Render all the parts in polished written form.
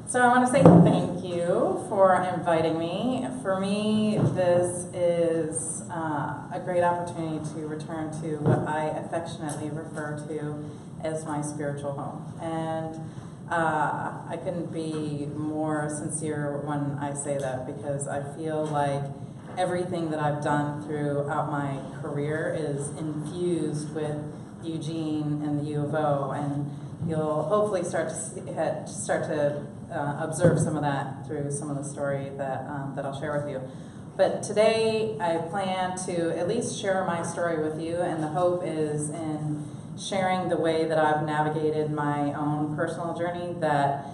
So I want to say thank you for inviting me. For me, this is a great opportunity to return to what I affectionately refer to as my spiritual home. And I couldn't be more sincere when I say that, because I feel like everything that I've done throughout my career is infused with Eugene and the U of O, and you'll hopefully start to observe some of that through some of the story that I'll share with you. But today I plan to at least share my story with you, and the hope is in sharing the way that I've navigated my own personal journey, that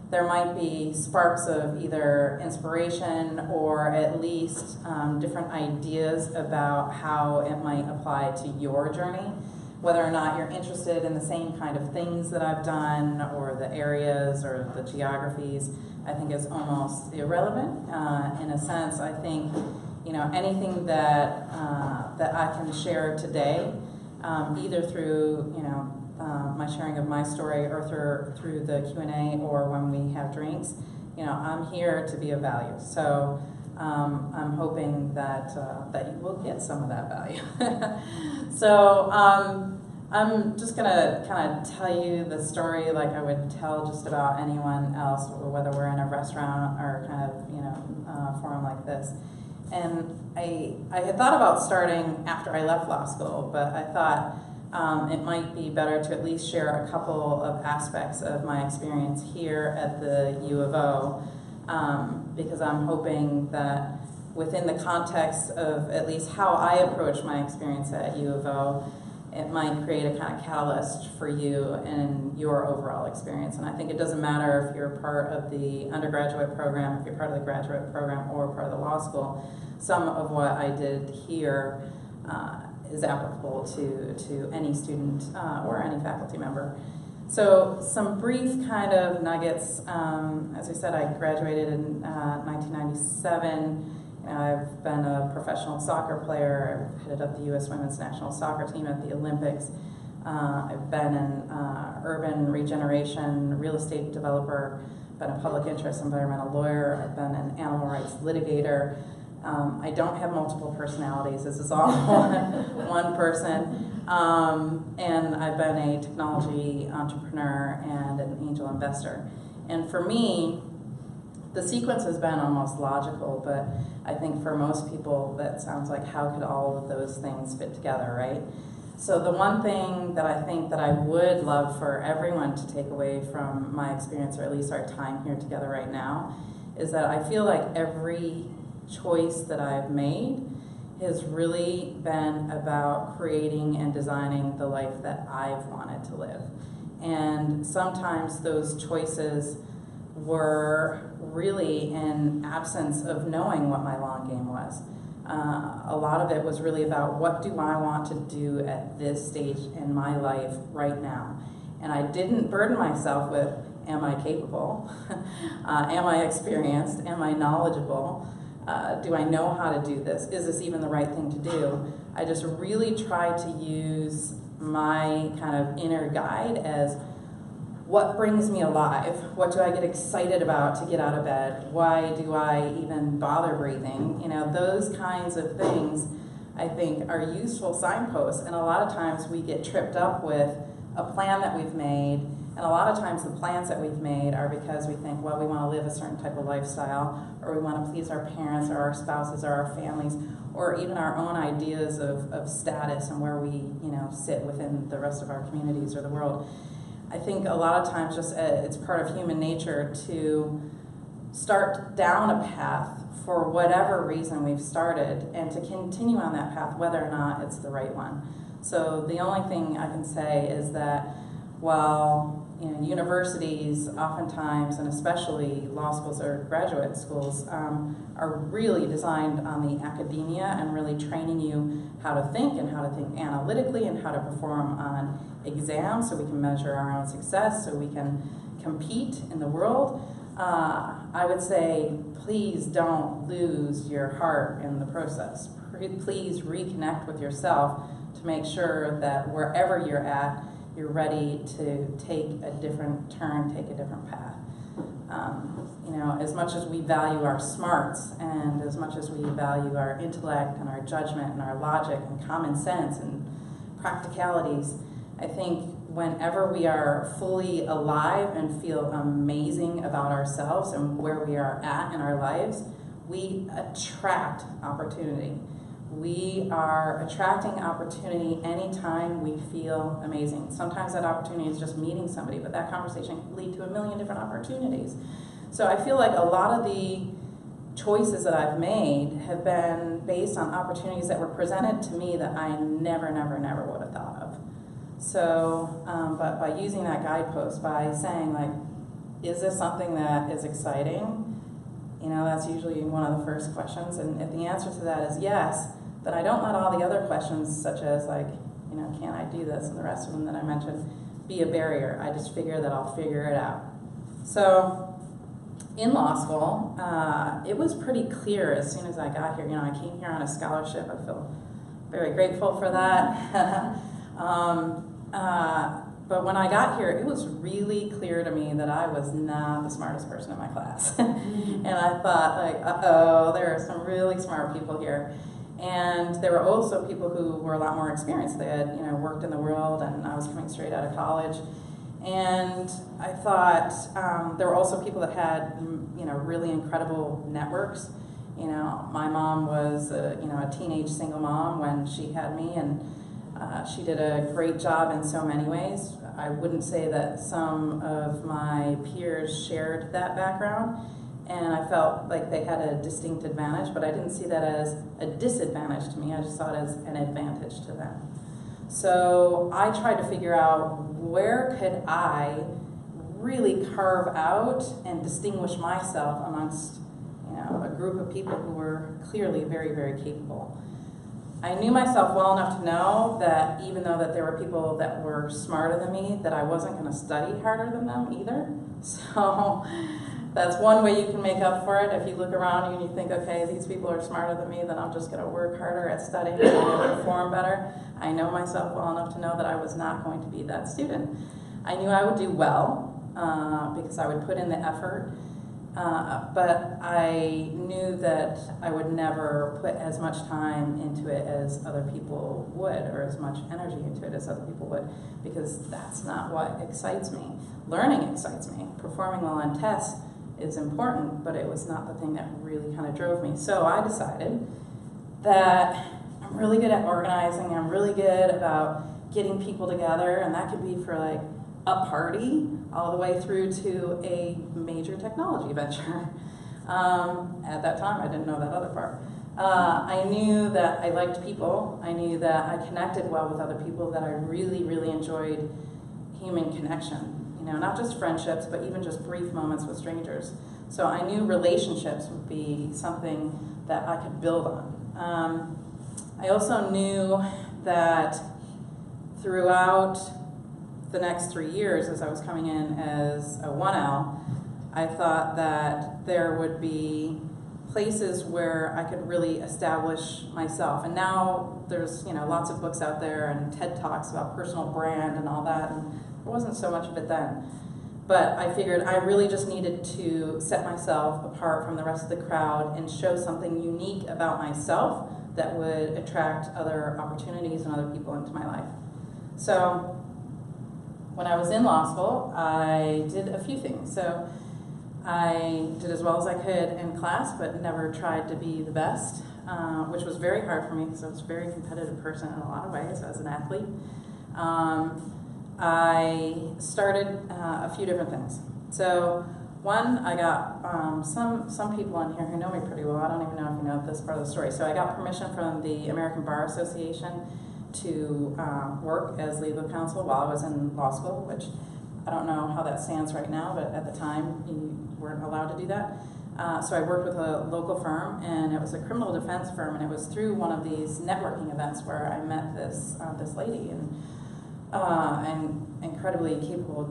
there might be sparks of either inspiration or at least different ideas about how it might apply to your journey. Whether or not you're interested in the same kind of things that I've done, or the areas or the geographies, I think is almost irrelevant. In a sense, I think anything that that I can share today, either through my sharing of my story, or through the Q&A, or when we have drinks, I'm here to be of value. So I'm hoping that that you will get some of that value. So I'm just gonna kind of tell you the story like I would tell just about anyone else, whether we're in a restaurant or kind of forum like this. And I had thought about starting after I left law school, but I thought it might be better to at least share a couple of aspects of my experience here at the U of O, because I'm hoping that within the context of at least how I approach my experience at U of O, it might create a kind of catalyst for you and your overall experience. And I think it doesn't matter if you're part of the undergraduate program, if you're part of the graduate program, or part of the law school. Some of what I did here is applicable to any student or any faculty member. So some brief kind of nuggets. As I said, I graduated in 1997. I've been a professional soccer player. I've headed up the U.S. women's national soccer team at the Olympics. I've been an urban regeneration real estate developer, been a public interest environmental lawyer. I've been an animal rights litigator. I don't have multiple personalities. This is all one person. And I've been a technology entrepreneur and an angel investor. And for me, the sequence has been almost logical, but I think for most people that sounds like, how could all of those things fit together, right? So the one thing that I think that I would love for everyone to take away from my experience, or at least our time here together right now, is that I feel like every choice that I've made has really been about creating and designing the life that I've wanted to live. And sometimes those choices were really in absence of knowing what my long game was. A lot of it was really about, what do I want to do at this stage in my life right now? And I didn't burden myself with, am I capable? Am I experienced? Am I knowledgeable? Do I know how to do this? Is this even the right thing to do? I just really tried to use my kind of inner guide as, what brings me alive? What do I get excited about to get out of bed? Why do I even bother breathing? Those kinds of things I think are useful signposts. And a lot of times we get tripped up with a plan that we've made. And a lot of times the plans that we've made are because we think, well, we want to live a certain type of lifestyle, or we want to please our parents or our spouses or our families, or even our own ideas of status and where we sit within the rest of our communities or the world. I think a lot of times just it's part of human nature to start down a path for whatever reason we've started, and to continue on that path whether or not it's the right one. So the only thing I can say is that while universities oftentimes, and especially law schools or graduate schools, are really designed on the academia and really training you how to think, and how to think analytically, and how to perform on exams so we can measure our own success, so we can compete in the world. I would say, please don't lose your heart in the process. Please reconnect with yourself to make sure that wherever you're at, you're ready to take a different turn, take a different path. know, as much as we value our smarts and as much as we value our intellect and our judgment and our logic and common sense and practicalities, I think whenever we are fully alive and feel amazing about ourselves and where we are at in our lives, we attract opportunity. We are attracting opportunity anytime we feel amazing. Sometimes that opportunity is just meeting somebody, but that conversation can lead to a million different opportunities. So I feel like a lot of the choices that I've made have been based on opportunities that were presented to me that I never would have thought of. So, but by using that guidepost, by saying like, is this something that is exciting? You know, that's usually one of the first questions. And if the answer to that is yes, then I don't let all the other questions, such as like, you know, can I do this, and the rest of them that I mentioned, be a barrier. I just figure that I'll figure it out. So in law school, it was pretty clear as soon as I got here. You know, I came here on a scholarship. I feel very grateful for that. But when I got here, it was really clear to me that I was not the smartest person in my class. And I thought, like, uh-oh, there are some really smart people here. And there were also people who were a lot more experienced. They had, you know, worked in the world, and I was coming straight out of college. And I thought there were also people that had, you know, really incredible networks. You know, my mom was, you know, a teenage single mom when she had me, and she did a great job in so many ways. I wouldn't say that some of my peers shared that background, and I felt like they had a distinct advantage, but I didn't see that as a disadvantage to me. I just saw it as an advantage to them. So I tried to figure out, where could I really carve out and distinguish myself amongst, you know, a group of people who were clearly very capable. I knew myself well enough to know that even though that there were people that were smarter than me, that I wasn't going to study harder than them either. So that's one way you can make up for it. If you look around you and you think, okay, these people are smarter than me, then I'm just going to work harder at studying and perform better. I know myself well enough to know that I was not going to be that student. I knew I would do well because I would put in the effort. But I knew that I would never put as much time into it as other people would, or as much energy into it as other people would, because that's not what excites me. Learning excites me. Performing well on tests is important, but it was not the thing that really kind of drove me. So I decided that I'm really good at organizing, I'm really good about getting people together, and that could be for like a party all the way through to a major technology venture. At that time, I didn't know that other part. I knew that I liked people. I knew that I connected well with other people, that I really enjoyed human connection. You know, not just friendships, but even just brief moments with strangers. So I knew relationships would be something that I could build on. I also knew that throughout the next 3 years, as I was coming in as a 1L, I thought that there would be places where I could really establish myself. And now there's, you know, lots of books out there and TED Talks about personal brand and all that, and there wasn't so much of it then. But I figured I really just needed to set myself apart from the rest of the crowd and show something unique about myself that would attract other opportunities and other people into my life. So when I was in law school, I did a few things. So I did as well as I could in class, but never tried to be the best, which was very hard for me because I was a very competitive person in a lot of ways as an athlete. I started a few different things. So one, I got some people in here who know me pretty well. I don't even know if you know this part of the story. So I got permission from the American Bar Association to work as legal counsel while I was in law school, which I don't know how that stands right now, but at the time you weren't allowed to do that. So I worked with a local firm, and it was a criminal defense firm, and it was through one of these networking events where I met this lady, and an incredibly capable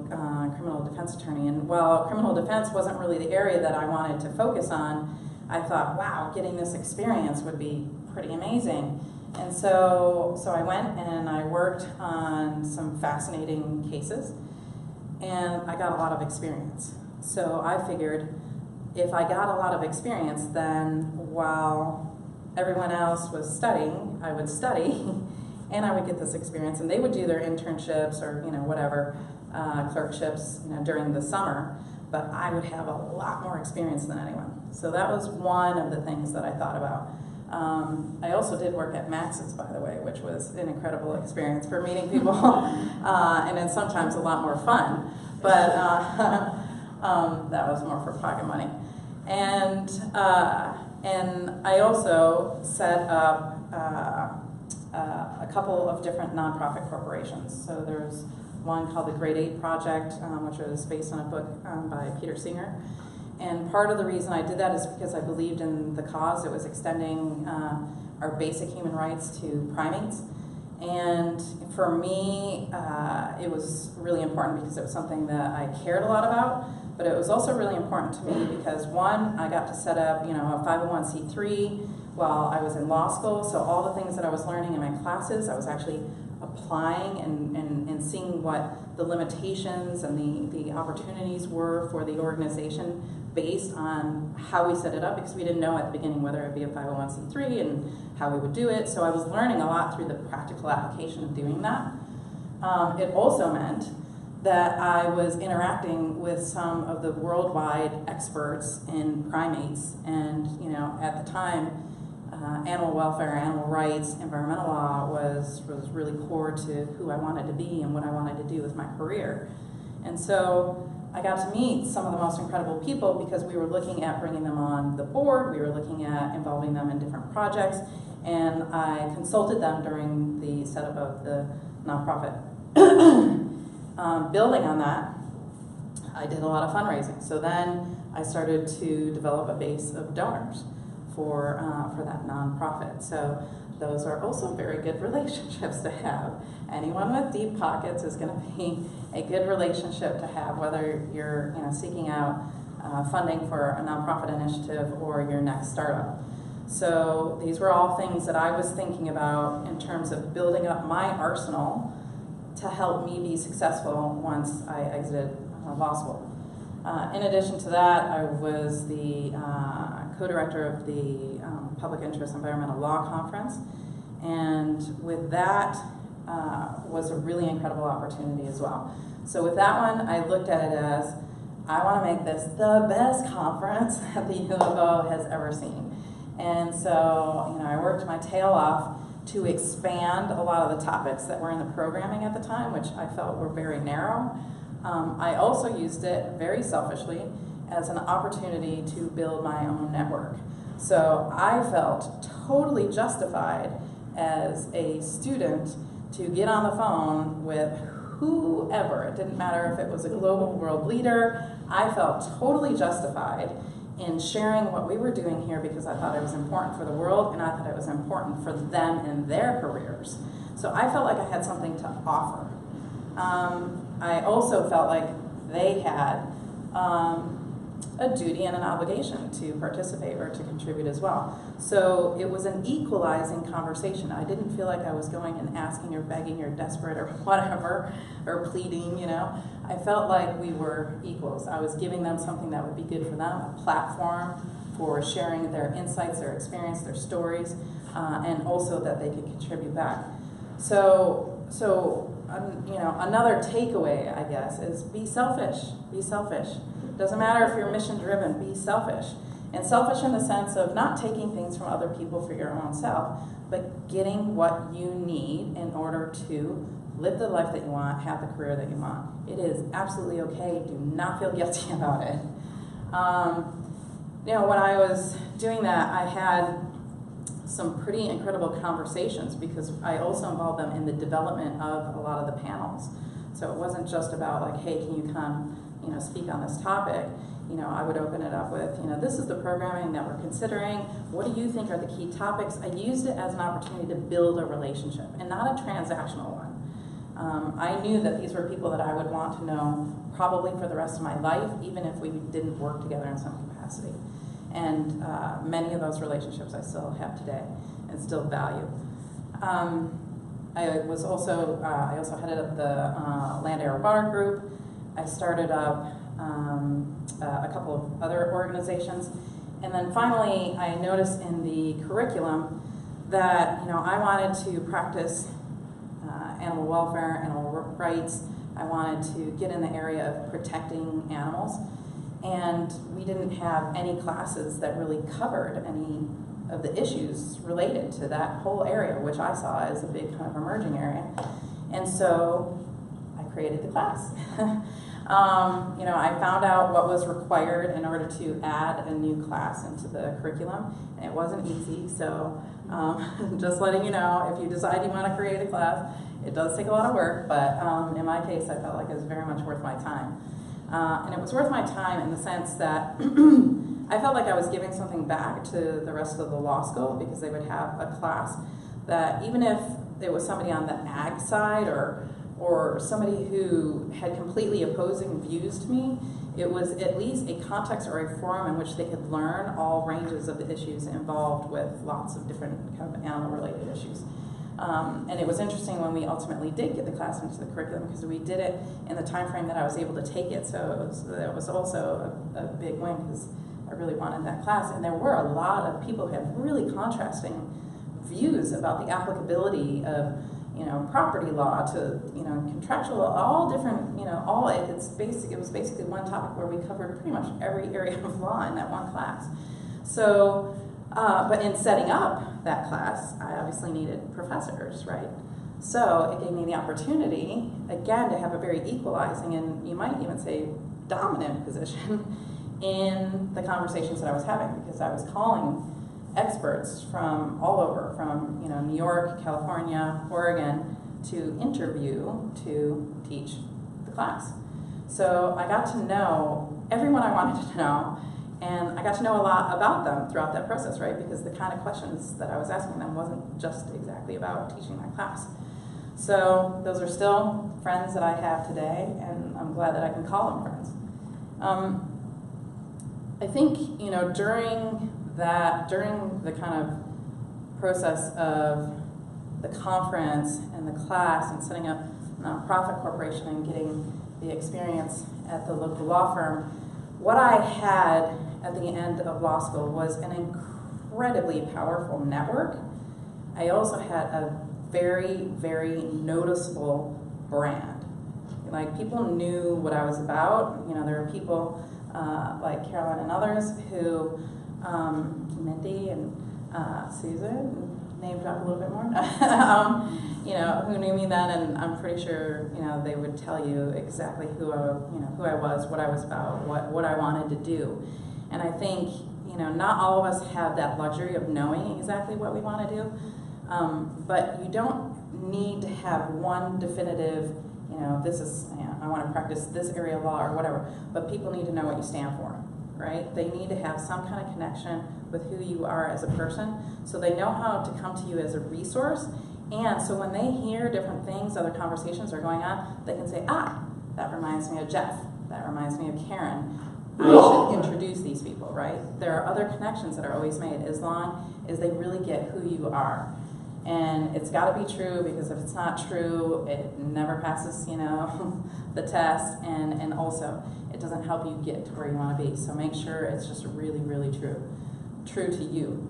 criminal defense attorney. And while criminal defense wasn't really the area that I wanted to focus on, I thought, wow, getting this experience would be pretty amazing. And so I went and I worked on some fascinating cases, and I got a lot of experience. So I figured if I got a lot of experience, then while everyone else was studying, I would study, and I would get this experience, and they would do their internships or whatever, clerkships during the summer, but I would have a lot more experience than anyone. So that was one of the things that I thought about. I also did work at Max's, by the way, which was an incredible experience for meeting people, and then sometimes a lot more fun, but that was more for pocket money. And I also set up a couple of different nonprofit corporations. So there's one called the Grade 8 Project, which was based on a book by Peter Singer. And part of the reason I did that is because I believed in the cause. It was extending our basic human rights to primates. And for me, it was really important because it was something that I cared a lot about, but it was also really important to me because, one, I got to set up, a 501c3 while I was in law school, so all the things that I was learning in my classes, I was actually applying and seeing what the limitations and the opportunities were for the organization based on how we set it up, because we didn't know at the beginning whether it would be a 501c3 and how we would do it. So I was learning a lot through the practical application of doing that. It also meant that I was interacting with some of the worldwide experts in primates, and at the time, animal welfare, animal rights, environmental law was really core to who I wanted to be and what I wanted to do with my career. And so I got to meet some of the most incredible people because we were looking at bringing them on the board, we were looking at involving them in different projects, and I consulted them during the setup of the nonprofit. Building on that, I did a lot of fundraising. So then I started to develop a base of donors for that nonprofit. So those are also very good relationships to have. Anyone with deep pockets is going to be a good relationship to have, whether you're seeking out funding for a nonprofit initiative or your next startup. So these were all things that I was thinking about in terms of building up my arsenal to help me be successful once I exited law school. In addition to that, I was the co-director of the Public Interest Environmental Law Conference, and with that was a really incredible opportunity as well. So with that one, I looked at it as, I want to make this the best conference that the U of O has ever seen. And so, I worked my tail off to expand a lot of the topics that were in the programming at the time, which I felt were very narrow. I also used it very selfishly as an opportunity to build my own network. So I felt totally justified as a student to get on the phone with whoever. It didn't matter if it was a global world leader. I felt totally justified in sharing what we were doing here because I thought it was important for the world and I thought it was important for them in their careers. So I felt like I had something to offer. I also felt like they had a duty and an obligation to participate or to contribute as well. So it was an equalizing conversation. I didn't feel like I was going and asking or begging or desperate or whatever, or pleading, I felt like we were equals. I was giving them something that would be good for them, a platform for sharing their insights, their experience, their stories, and also that they could contribute back. So another takeaway, I guess, is be selfish. Be selfish. Doesn't matter if you're mission driven, be selfish. And selfish in the sense of not taking things from other people for your own self, but getting what you need in order to live the life that you want, have the career that you want. It is absolutely okay. Do not feel guilty about it. When I was doing that, I had some pretty incredible conversations because I also involved them in the development of a lot of the panels. So it wasn't just about like, hey, can you come, speak on this topic? I would open it up with, this is the programming that we're considering. What do you think are the key topics? I used it as an opportunity to build a relationship and not a transactional one. I knew that these were people that I would want to know probably for the rest of my life, even if we didn't work together in some capacity. And many of those relationships I still have today and still value. I also headed up the Land, Air, Water group. I started up a couple of other organizations. And then finally, I noticed in the curriculum that, I wanted to practice animal welfare, animal rights. I wanted to get in the area of protecting animals. And we didn't have any classes that really covered any of the issues related to that whole area, which I saw as a big kind of emerging area. And so I created the class. I found out what was required in order to add a new class into the curriculum, and it wasn't easy. So just letting you know, if you decide you want to create a class, it does take a lot of work, but in my case, I felt like it was very much worth my time. And it was worth my time in the sense that I felt like I was giving something back to the rest of the law school, because they would have a class that, even if it was somebody on the ag side or somebody who had completely opposing views to me, it was at least a context or a forum in which they could learn all ranges of the issues involved with lots of different kind of animal-related issues. And it was interesting when we ultimately did get the class into the curriculum, because we did it in the time frame that I was able to take it. So it was also a big win, because I really wanted that class. And there were a lot of people who had really contrasting views about the applicability of property law to contractual law, all different, it was basically one topic where we covered pretty much every area of law in that one class. So but in setting up that class, I obviously needed professors, right? So it gave me the opportunity, again, to have a very equalizing, and you might even say dominant position in the conversations that I was having, because I was calling experts from all over, from New York, California, Oregon, to interview to teach the class. So I got to know everyone I wanted to know, and I got to know a lot about them throughout that process, right? Because the kind of questions that I was asking them wasn't just exactly about teaching my class. So those are still friends that I have today, and I'm glad that I can call them friends. I think, during the kind of process of the conference and the class and setting up a nonprofit corporation and getting the experience at the local law firm, what I had at the end of law school was an incredibly powerful network. I also had a very, very noticeable brand. Like, people knew what I was about. There were people like Caroline and others who, Mindy and Susan, name drop a little bit more, who knew me then, and I'm pretty sure, they would tell you exactly who I was, what I was about, what I wanted to do. And I think, not all of us have that luxury of knowing exactly what we want to do, but you don't need to have one definitive, this is, I want to practice this area of law or whatever, but people need to know what you stand for, right? They need to have some kind of connection with who you are as a person, so they know how to come to you as a resource. And so when they hear different things, other conversations are going on, they can say, that reminds me of Jeff, that reminds me of Karen, I should introduce these people, right? There are other connections that are always made, as long as they really get who you are. And it's got to be true, because if it's not true, it never passes, the test, and also it doesn't help you get to where you want to be. So make sure it's just really, really true to you.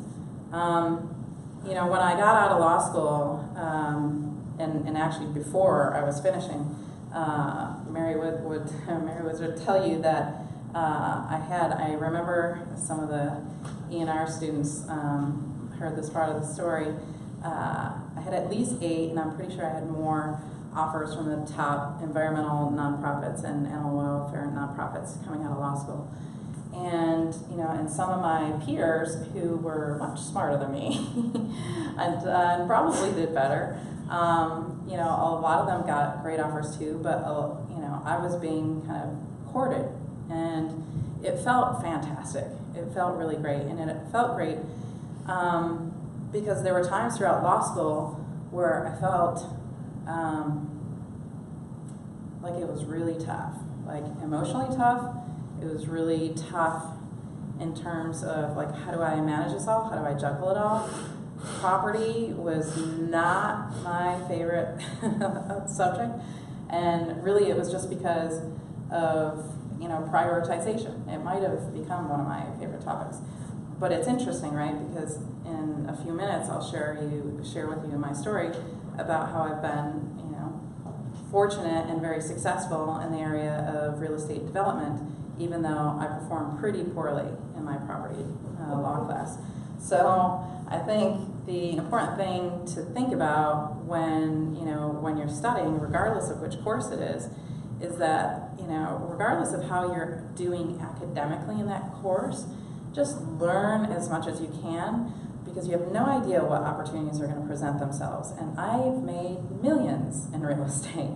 When I got out of law school, and actually before I was finishing, Mary would tell you that I remember some of the E&R students heard this part of the story. I had at least 8, and I'm pretty sure I had more offers from the top environmental nonprofits and animal welfare nonprofits coming out of law school. And, and some of my peers who were much smarter than me and probably did better, a lot of them got great offers too, but, I was being kind of courted, and it felt fantastic. It felt really great, and it felt great because there were times throughout law school where I felt like it was really tough, like emotionally tough. It was really tough in terms of, like, how do I manage this all? How do I juggle it all? Property was not my favorite subject, and really it was just because of, prioritization. It might have become one of my favorite topics. But it's interesting, right? Because in a few minutes, I'll share with you my story about how I've been, fortunate and very successful in the area of real estate development, even though I performed pretty poorly in my property law class. So I think the important thing to think about when you're studying, regardless of which course it is that, regardless of how you're doing academically in that course, just learn as much as you can, because you have no idea what opportunities are going to present themselves. And I've made millions in real estate,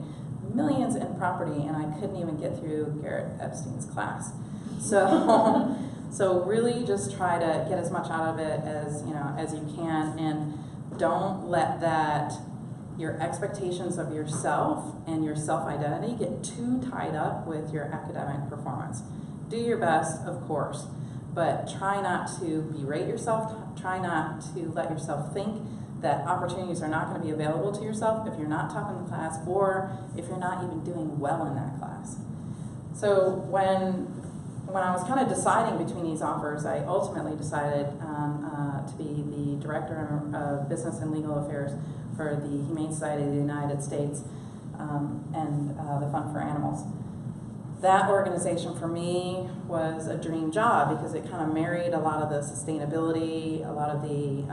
millions in property, and I couldn't even get through Garrett Epstein's class. So really just try to get as much out of it as you can, and don't let your expectations of yourself and your self-identity get too tied up with your academic performance. Do your best, of course, but try not to berate yourself. Try not to let yourself think that opportunities are not going to be available to yourself if you're not top in the class, or if you're not even doing well in that class. So when I was kind of deciding between these offers, I ultimately decided to be the Director of Business and Legal Affairs for the Humane Society of the United States and the Fund for Animals. That organization for me was a dream job because it kind of married a lot of the sustainability, a lot of the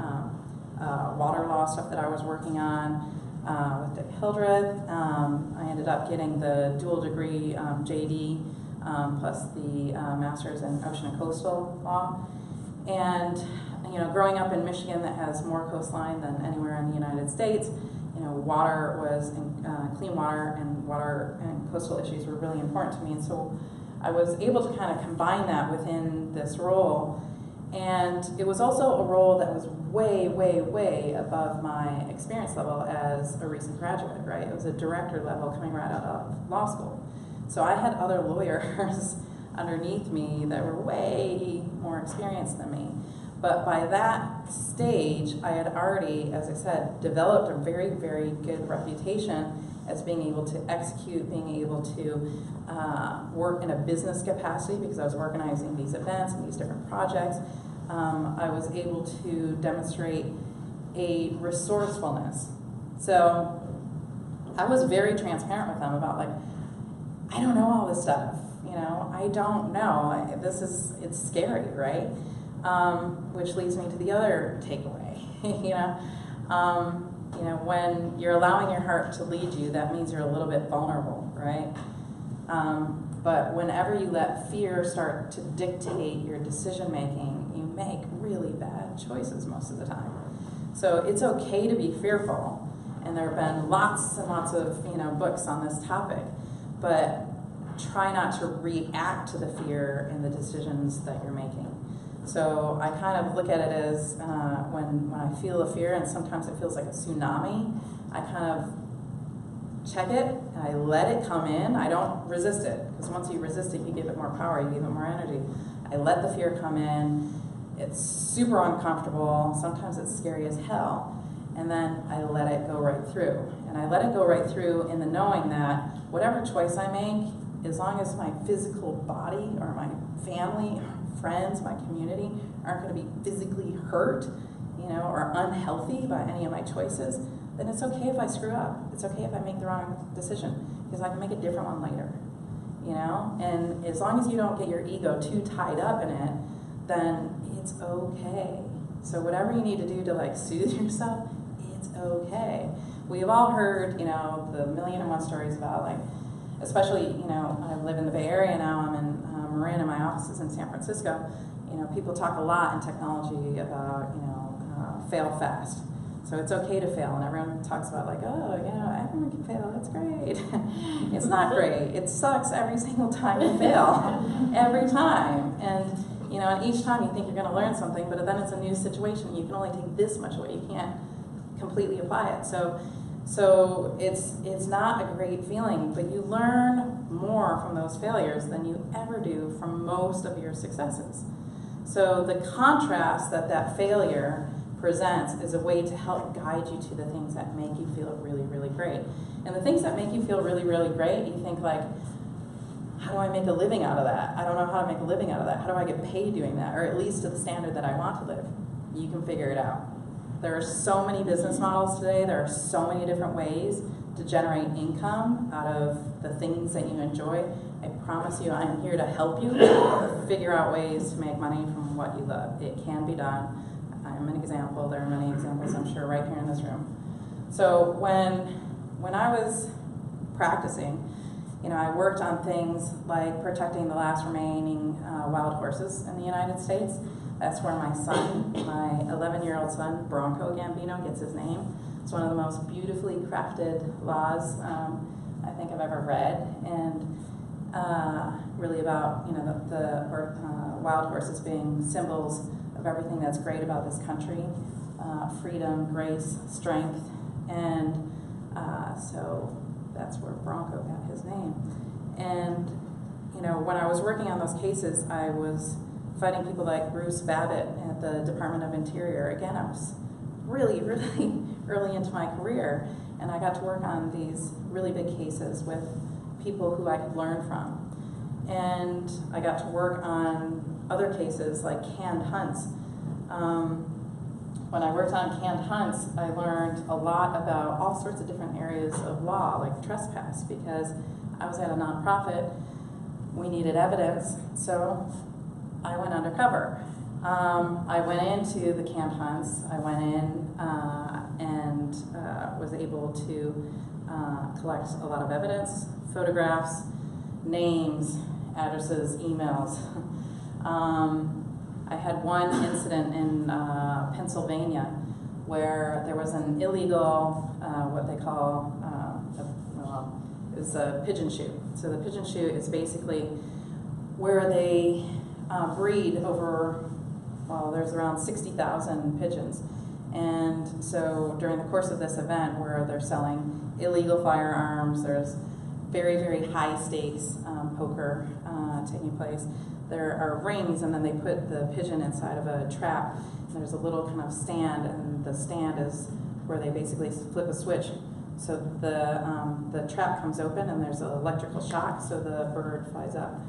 water law stuff that I was working on with Dick Hildreth. I ended up getting the dual degree JD plus the master's in ocean and coastal law. And growing up in Michigan that has more coastline than anywhere in the United States, water was clean water and coastal issues were really important to me, and so I was able to kind of combine that within this role. And it was also a role that was way, way, way above my experience level as a recent graduate, right? It was a director level coming right out of law school. So I had other lawyers underneath me that were way more experienced than me. But by that stage, I had already, as I said, developed a very, very good reputation as being able to execute, being able to work in a business capacity because I was organizing these events and these different projects. I was able to demonstrate a resourcefulness. So I was very transparent with them about, like, I don't know all this stuff, I don't know. It's scary, right? Which leads me to the other takeaway. When you're allowing your heart to lead you, that means you're a little bit vulnerable, right? But whenever you let fear start to dictate your decision making, you make really bad choices most of the time. So it's okay to be fearful, and there have been lots and lots of books on this topic, but try not to react to the fear in the decisions that you're making. So I kind of look at it as when I feel a fear, and sometimes it feels like a tsunami, I kind of check it, and I let it come in. I don't resist it, because once you resist it, you give it more power, you give it more energy. I let the fear come in. It's super uncomfortable. Sometimes it's scary as hell. And then I let it go right through. And I let it go right through in the knowing that whatever choice I make, as long as my physical body or my family, friends, my community aren't going to be physically hurt, or unhealthy by any of my choices, then it's okay if I screw up. It's okay if I make the wrong decision, because I can make a different one later, And as long as you don't get your ego too tied up in it, then it's okay. So whatever you need to do to soothe yourself, it's okay. We've all heard, the 1,000,001 stories about especially, I live in the Bay Area now, I'm in Marin, and my office is in San Francisco. People talk a lot in technology about, fail fast. So it's okay to fail, and everyone talks about everyone can fail, that's great. It's not great. It sucks every single time you fail, every time. And, and each time you think you're gonna learn something, but then it's a new situation. You can only take this much away. You can't completely apply it. So it's not a great feeling, but you learn more from those failures than you ever do from most of your successes. So the contrast that failure presents is a way to help guide you to the things that make you feel really, really great. And the things that make you feel really, really great, you think how do I make a living out of that? I don't know how to make a living out of that. How do I get paid doing that? Or at least to the standard that I want to live. You can figure it out. There are so many business models today. There are so many different ways to generate income out of the things that you enjoy. I promise you, I am here to help you figure out ways to make money from what you love. It can be done. I'm an example. There are many examples, I'm sure, right here in this room. So when I was practicing, I worked on things like protecting the last remaining wild horses in the United States. That's where my son, my 11-year-old son, Bronco Gambino, gets his name. It's one of the most beautifully crafted laws I think I've ever read, and really about the wild horses being symbols of everything that's great about this country, freedom, grace, strength, and so that's where Bronco got his name. And when I was working on those cases, I was fighting people like Bruce Babbitt at the Department of Interior. Again, I was really, really early into my career, and I got to work on these really big cases with people who I could learn from. And I got to work on other cases like canned hunts. When I worked on canned hunts, I learned a lot about all sorts of different areas of law, like trespass, because I was at a nonprofit. We needed evidence, so I went undercover. I went into the canned hunts. I went in and was able to collect a lot of evidence, photographs, names, addresses, emails. I had one incident in Pennsylvania where there was an illegal, what they call, it was a pigeon shoot. So the pigeon shoot is basically where they breed over, well, there's around 60,000 pigeons. And so during the course of this event where they're selling illegal firearms, there's very, very high stakes poker taking place. There are rings, and then they put the pigeon inside of a trap. And there's a little kind of stand, and the stand is where they basically flip a switch. So the trap comes open, and there's an electrical shock, so the bird flies up.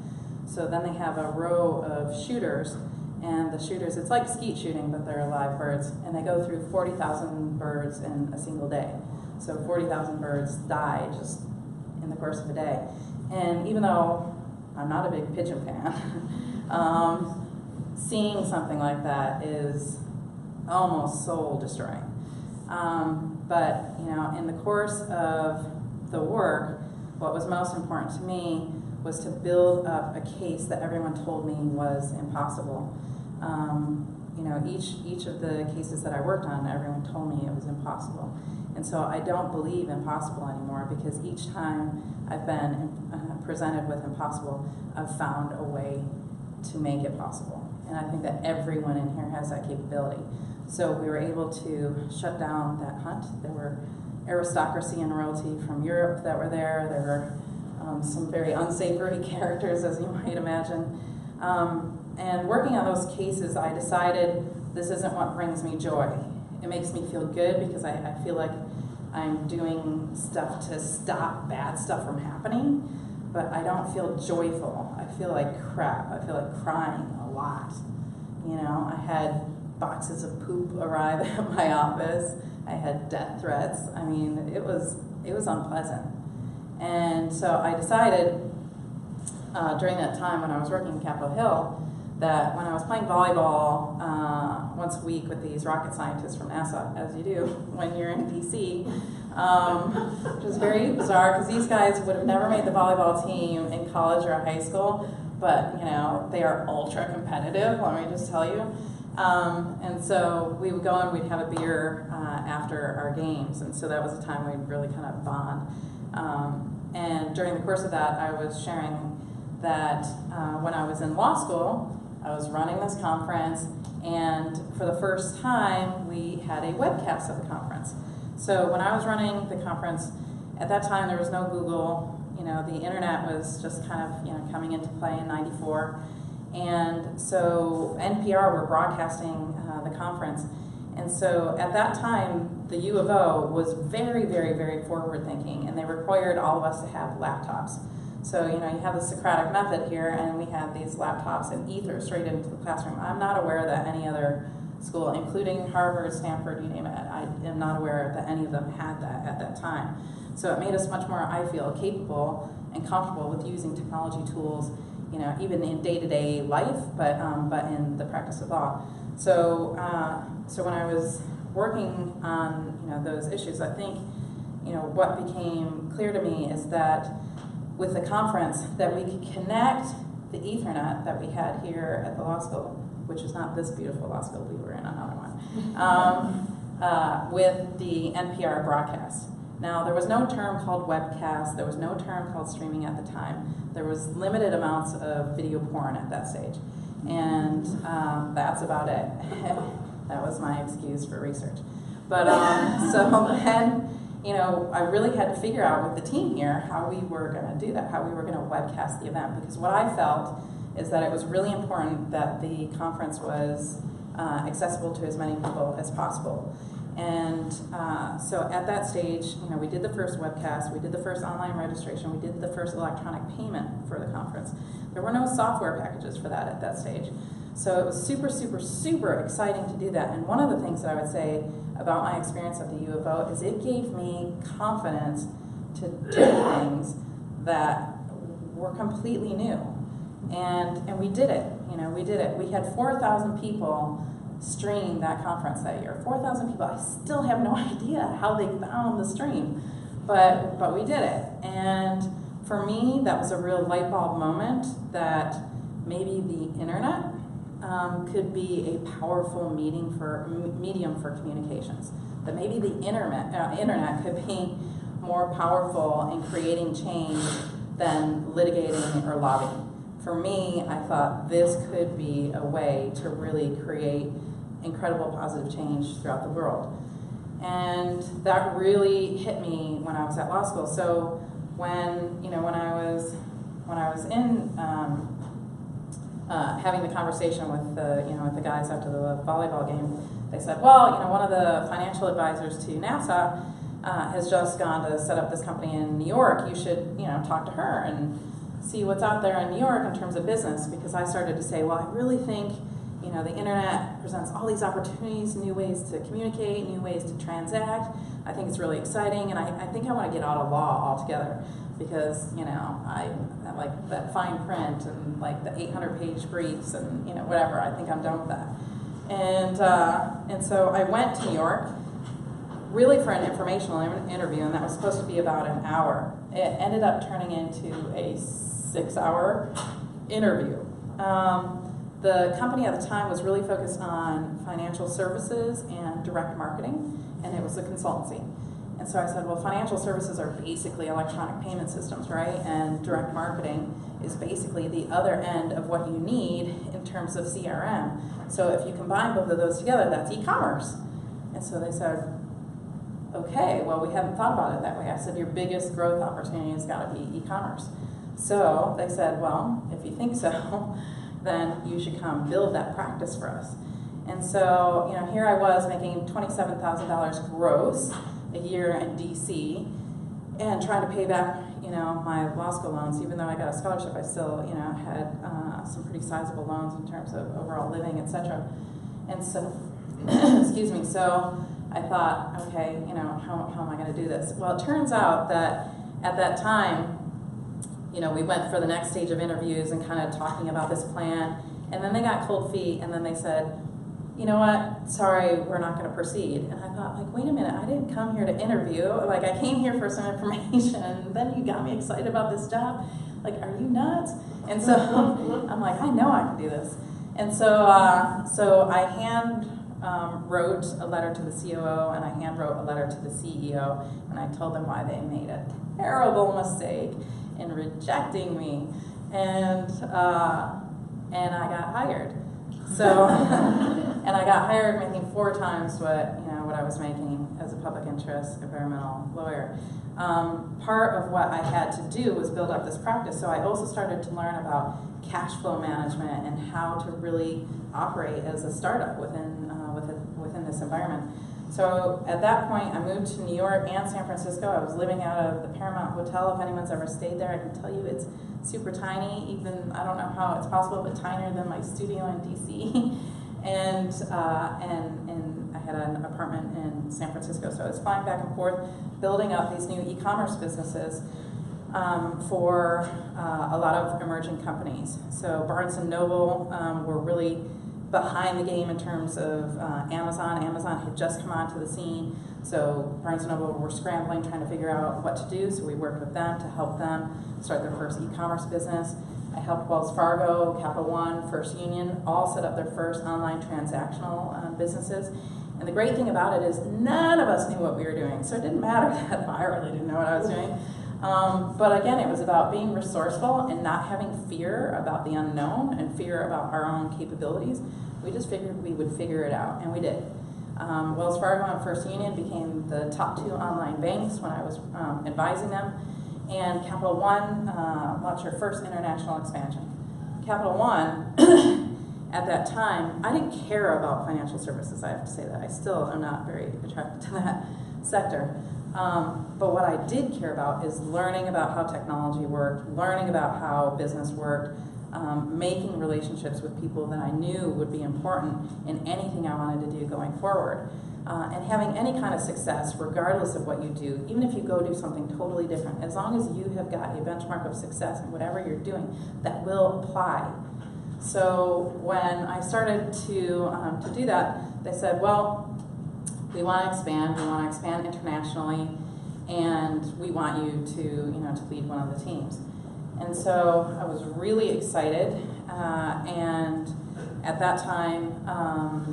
So then they have a row of shooters, and the shooters, it's like skeet shooting, but they're live birds, and they go through 40,000 birds in a single day. So 40,000 birds die just in the course of a day. And even though I'm not a big pigeon fan, seeing something like that is almost soul destroying. But in the course of the work, what was most important to me was to build up a case that everyone told me was impossible. Each of the cases that I worked on, everyone told me it was impossible. And so I don't believe impossible anymore, because each time I've been presented with impossible, I've found a way to make it possible. And I think that everyone in here has that capability. So we were able to shut down that hunt. There were aristocracy and royalty from Europe that were there. There were some very unsavory characters, as you might imagine. And working on those cases, I decided this isn't what brings me joy. It makes me feel good because I feel like I'm doing stuff to stop bad stuff from happening, but I don't feel joyful. I feel like crap. I feel like crying a lot. I had boxes of poop arrive at my office. I had death threats. I mean, it was unpleasant. And so I decided during that time when I was working in Capitol Hill that when I was playing volleyball once a week with these rocket scientists from NASA, as you do when you're in DC, which was very bizarre because these guys would have never made the volleyball team in college or high school, but they are ultra competitive, let me just tell you. And so we would go and we'd have a beer after our games, and so that was a time we'd really kind of bond. And during the course of that, I was sharing that when I was in law school, I was running this conference, and for the first time, we had a webcast of the conference. So when I was running the conference, at that time there was no Google. The internet was just kind of coming into play in '94, and so NPR were broadcasting the conference. And so at that time, the U of O was very, very, very forward thinking, and they required all of us to have laptops. So, you have the Socratic method here, and we had these laptops and ether straight into the classroom. I'm not aware that any other school, including Harvard, Stanford, you name it, I am not aware that any of them had that at that time. So it made us much more, I feel, capable and comfortable with using technology tools, even in day-to-day life, but in the practice of law. So, so when I was working on, those issues, I think, what became clear to me is that with the conference, that we could connect the Ethernet that we had here at the law school, which is not this beautiful law school, we were in another one, with the NPR broadcast. Now, there was no term called webcast, there was no term called streaming at the time. There was limited amounts of video porn at that stage. And that's about it. That was my excuse for research. But so then, I really had to figure out with the team here how we were going to do that, how we were going to webcast the event. Because what I felt is that it was really important that the conference was accessible to as many people as possible. And so at that stage, we did the first webcast, we did the first online registration, we did the first electronic payment for the conference. There were no software packages for that at that stage. So it was super, super, super exciting to do that. And one of the things that I would say about my experience at the U of O is it gave me confidence to do things that were completely new. And we did it, we did it. We had 4,000 people stream that conference that year. 4,000 people. I still have no idea how they found the stream, but we did it. And for me, that was a real light bulb moment that maybe the internet could be a powerful medium for communications. That maybe the internet could be more powerful in creating change than litigating or lobbying. For me, I thought this could be a way to really create incredible positive change throughout the world. And that really hit me when I was at law school. So when I was in having the conversation with the guys after the volleyball game, they said, well, one of the financial advisors to NASA has just gone to set up this company in New York. You should talk to her and see what's out there in New York in terms of business. Because I started to say, well, I really think the internet presents all these opportunities, new ways to communicate, new ways to transact. I think it's really exciting, and I think I want to get out of law altogether because, I like that fine print and like the 800-page briefs and, whatever. I think I'm done with that. And so I went to New York really for an informational interview, and that was supposed to be about an hour. It ended up turning into a 6-hour interview. The company at the time was really focused on financial services and direct marketing, and it was a consultancy. And so I said, well, financial services are basically electronic payment systems, right? And direct marketing is basically the other end of what you need in terms of CRM. So if you combine both of those together, that's e-commerce. And so they said, okay, well, we haven't thought about it that way. I said, your biggest growth opportunity has got to be e-commerce. So they said, well, if you think so, then you should come build that practice for us. And so, here I was making $27,000 gross a year in DC and trying to pay back, my law school loans. Even though I got a scholarship, I still, had some pretty sizable loans in terms of overall living, etc. And so, excuse me, so I thought, okay, how am I going to do this? Well, it turns out that at that time, we went for the next stage of interviews and kind of talking about this plan, and then they got cold feet, and then they said, you know what, sorry, we're not going to proceed. And I thought, like, wait a minute, I didn't come here to interview. Like, I came here for some information, and then you got me excited about this job. Like, are you nuts? And so I'm like, I know I can do this. And so, so I wrote a letter to the COO, and I hand wrote a letter to the CEO, and I told them why they made a terrible mistake in rejecting me, and I got hired. So, and I got hired making 4 times what I was making as a public interest environmental lawyer. Part of what I had to do was build up this practice. So I also started to learn about cash flow management and how to really operate as a startup within this environment. So at that point, I moved to New York and San Francisco. I was living out of the Paramount Hotel. If anyone's ever stayed there, I can tell you it's super tiny. Even, I don't know how it's possible, but tinier than my studio in DC. and I had an apartment in San Francisco. So I was flying back and forth, building up these new e-commerce businesses for a lot of emerging companies. So Barnes & Noble were really behind the game in terms of Amazon. Amazon had just come onto the scene, so Barnes & Noble were scrambling, trying to figure out what to do, so we worked with them to help them start their first e-commerce business. I helped Wells Fargo, Capital One, First Union, all set up their first online transactional businesses. And the great thing about it is none of us knew what we were doing, so it didn't matter that I really didn't know what I was doing. But again, it was about being resourceful and not having fear about the unknown and fear about our own capabilities. We just figured we would figure it out, and we did. Wells Fargo and First Union became the top 2 online banks when I was advising them, and Capital One launched their first international expansion. Capital One, at that time, I didn't care about financial services, I have to say that. I still am not very attracted to that sector. But what I did care about is learning about how technology worked, learning about how business worked, making relationships with people that I knew would be important in anything I wanted to do going forward, and having any kind of success, regardless of what you do, even if you go do something totally different, as long as you have got a benchmark of success in whatever you're doing, that will apply. So when I started to do that, they said, well, we want to expand internationally, and we want you to lead one of the teams. And so I was really excited, and at that time,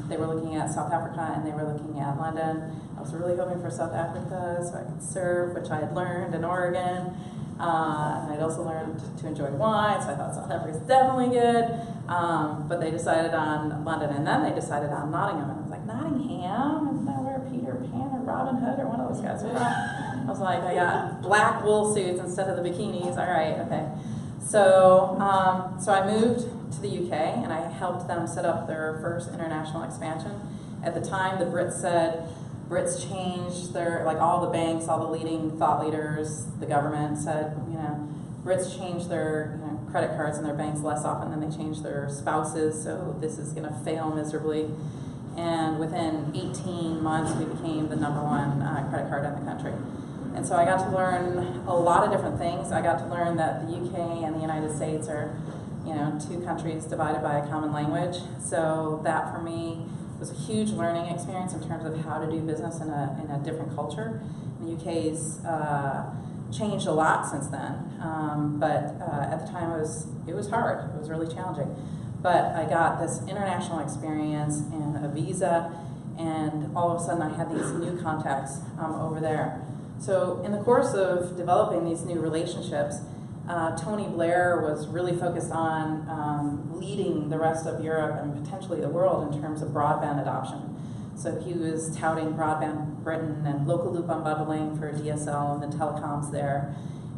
they were looking at South Africa and they were looking at London. I was really hoping for South Africa so I could surf, which I had learned in Oregon. And I'd also learned to enjoy wine, so I thought South Africa was definitely good. But they decided on London, and then they decided on Nottingham. And I was like, Nottingham? Isn't that where Peter Pan or Robin Hood or one of those guys were from? I was like, I got black wool suits instead of the bikinis. All right, okay. So, so I moved to the UK, and I helped them set up their first international expansion. At the time, the Brits changed their, like all the banks, all the leading thought leaders, the government said, Brits changed their credit cards in their banks less often than they changed their spouses, so this is going to fail miserably. And within 18 months, we became the #1 credit card in the country. And so I got to learn a lot of different things. I got to learn that the UK and the United States are, 2 countries divided by a common language. So that for me was a huge learning experience in terms of how to do business in a different culture. The UK's changed a lot since then, but at the time it was hard. It was really challenging. But I got this international experience and a visa, and all of a sudden I had these new contacts over there. So in the course of developing these new relationships, Tony Blair was really focused on leading the rest of Europe and potentially the world in terms of broadband adoption. So he was touting Broadband Britain and local loop unbundling for DSL and the telecoms there.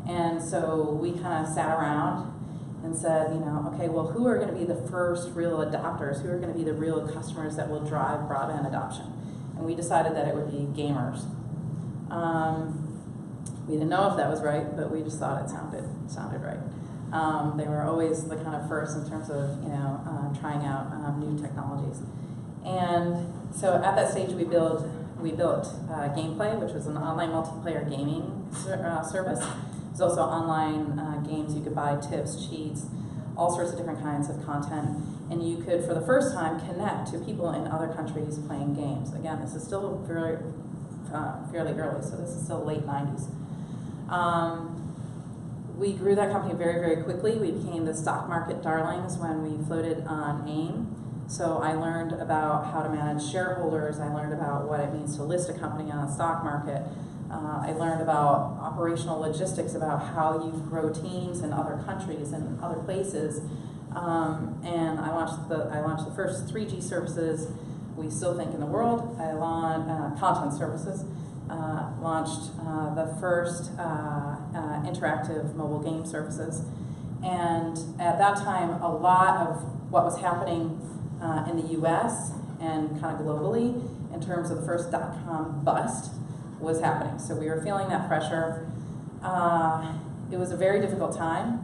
And so we kind of sat around and said, okay, well, who are going to be the first real adopters? Who are going to be the real customers that will drive broadband adoption? And we decided that it would be gamers. We didn't know if that was right, but we just thought it sounded right. They were always the kind of first in terms of trying out new technologies. And so at that stage, we built Gameplay, which was an online multiplayer gaming service. There's also online games you could buy, tips, cheats, all sorts of different kinds of content. And you could, for the first time, connect to people in other countries playing games. Again, this is still fairly early, so this is still late 90s. We grew that company very, very quickly. We became the stock market darlings when we floated on AIM. So I learned about how to manage shareholders. I learned about what it means to list a company on the stock market. I learned about operational logistics, about how you grow teams in other countries and other places. And I launched the first 3G services we still think in the world. I launched content services. Launched the first interactive mobile game services. And at that time, a lot of what was happening in the US and kind of globally in terms of the first .com bust was happening. So we were feeling that pressure. It was a very difficult time.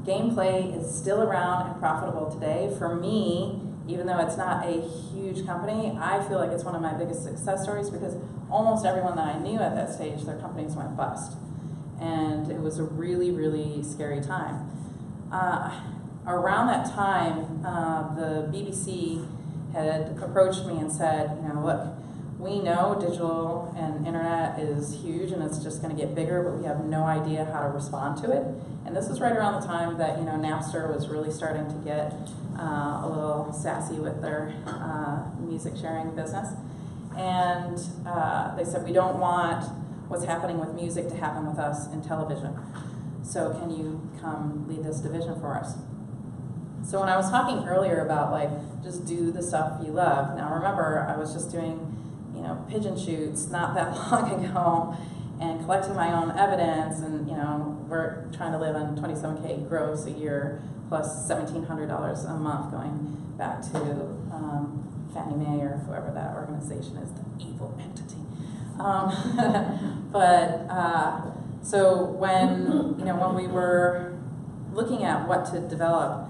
Gameplay is still around and profitable today. For me, even though it's not a huge company, I feel like it's one of my biggest success stories because almost everyone that I knew at that stage, their companies went bust. And it was a really, really scary time. Around that time, the BBC had approached me and said, look, we know digital and internet is huge and it's just going to get bigger, but we have no idea how to respond to it. And this was right around the time that Napster was really starting to get a little sassy with their music sharing business. And they said, we don't want what's happening with music to happen with us in television. So can you come lead this division for us? So when I was talking earlier about just do the stuff you love. Now remember, I was just doing pigeon shoots not that long ago and collecting my own evidence, and we're trying to live on $27K gross a year plus $1,700 a month going back to Fannie Mae or whoever that organization is, the evil entity. So when we were looking at what to develop,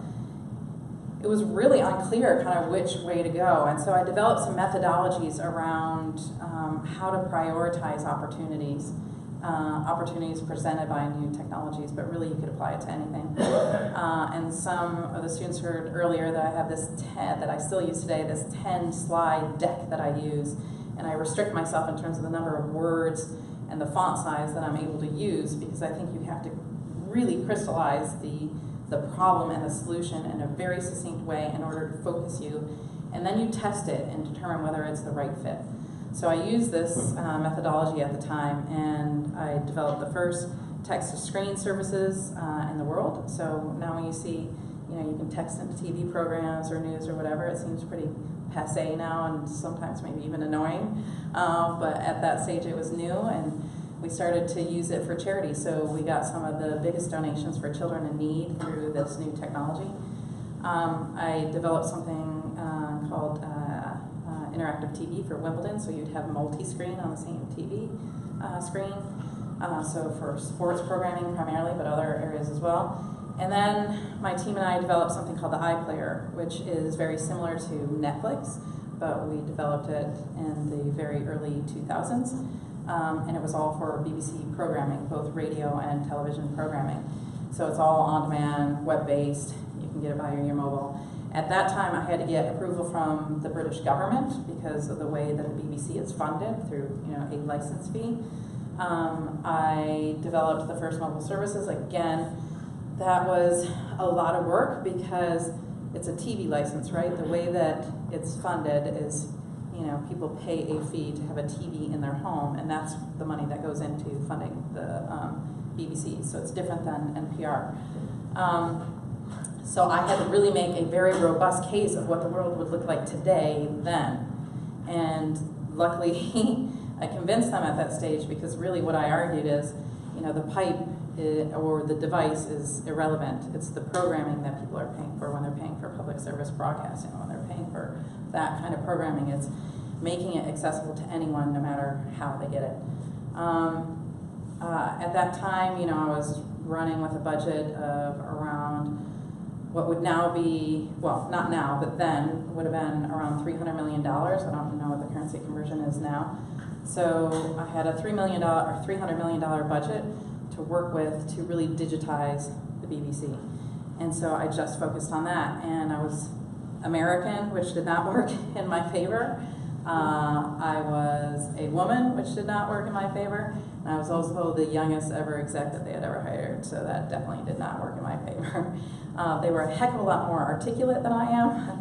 it was really unclear kind of which way to go. And so I developed some methodologies around how to prioritize opportunities presented by new technologies, but really you could apply it to anything. And some of the students heard earlier that I have this 10, that I still use today, this 10-slide deck that I use. And I restrict myself in terms of the number of words and the font size that I'm able to use, because I think you have to really crystallize the problem and the solution in a very succinct way in order to focus you, and then you test it and determine whether it's the right fit. So I used this methodology at the time, and I developed the first text-to-screen services in the world. So now when you see, you can text into TV programs or news or whatever, it seems pretty passé now and sometimes maybe even annoying. But at that stage it was new, and we started to use it for charity. So we got some of the biggest donations for children in need through this new technology. I developed something called interactive TV for Louboutins, so you'd have multi-screen on the same TV screen. So for sports programming primarily, but other areas as well. And then my team and I developed something called the iPlayer, which is very similar to Netflix, but we developed it in the very early 2000s. And it was all for BBC programming, both radio and television programming. So it's all on-demand, web-based. You can get it via your mobile. At that time, I had to get approval from the British government because of the way that the BBC is funded through, a license fee. I developed the first mobile services. Again, that was a lot of work because it's a TV license, right? The way that it's funded is, people pay a fee to have a TV in their home, and that's the money that goes into funding the BBC. So it's different than NPR. So I had to really make a very robust case of what the world would look like today then. And luckily, I convinced them at that stage, because really what I argued is, the pipe or the device is irrelevant. It's the programming that people are paying for when they're paying for public service broadcasting, when they're paying for that kind of programming. It's making it accessible to anyone, no matter how they get it. At that time, I was running with a budget of around what would now be, well, not now, but then would have been around $300 million. I don't know what the currency conversion is now. So I had a $300 million budget to work with to really digitize the BBC. And so I just focused on that. And I was American, which did not work in my favor. I was a woman, which did not work in my favor. And I was also the youngest ever exec that they had ever hired, so that definitely did not work in my favor. They were a heck of a lot more articulate than I am.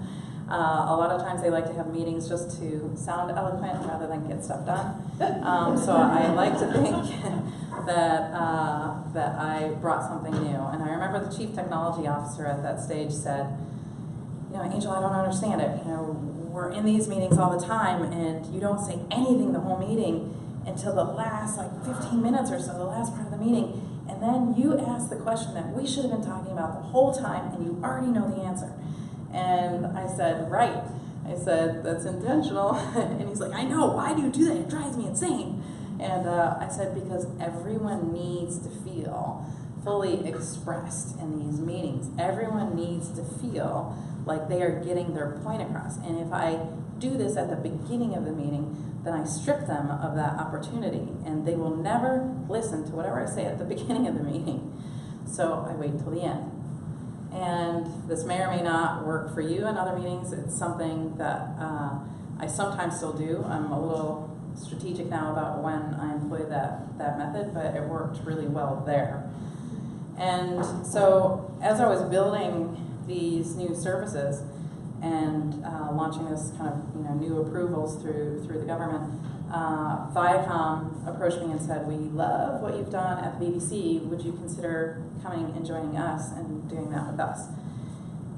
A lot of times they like to have meetings just to sound eloquent rather than get stuff done. So I like to think that I brought something new. And I remember the chief technology officer at that stage said, Angel, I don't understand it. We're in these meetings all the time, and you don't say anything the whole meeting until the last 15 minutes or so, the last part of the meeting. And then you ask the question that we should have been talking about the whole time, and you already know the answer. And I said, right. I said, that's intentional. And he's like, I know, why do you do that? It drives me insane. And I said, because everyone needs to feel fully expressed in these meetings. Everyone needs to feel like they are getting their point across. And if I do this at the beginning of the meeting, then I strip them of that opportunity, and they will never listen to whatever I say at the beginning of the meeting. So I wait till the end. And this may or may not work for you in other meetings. It's something that I sometimes still do. I'm a little strategic now about when I employ that method, but it worked really well there. And so as I was building these new services and launching this kind of new approvals through the government, Viacom approached me and said, we love what you've done at the BBC. Would you consider coming and joining us and doing that with us?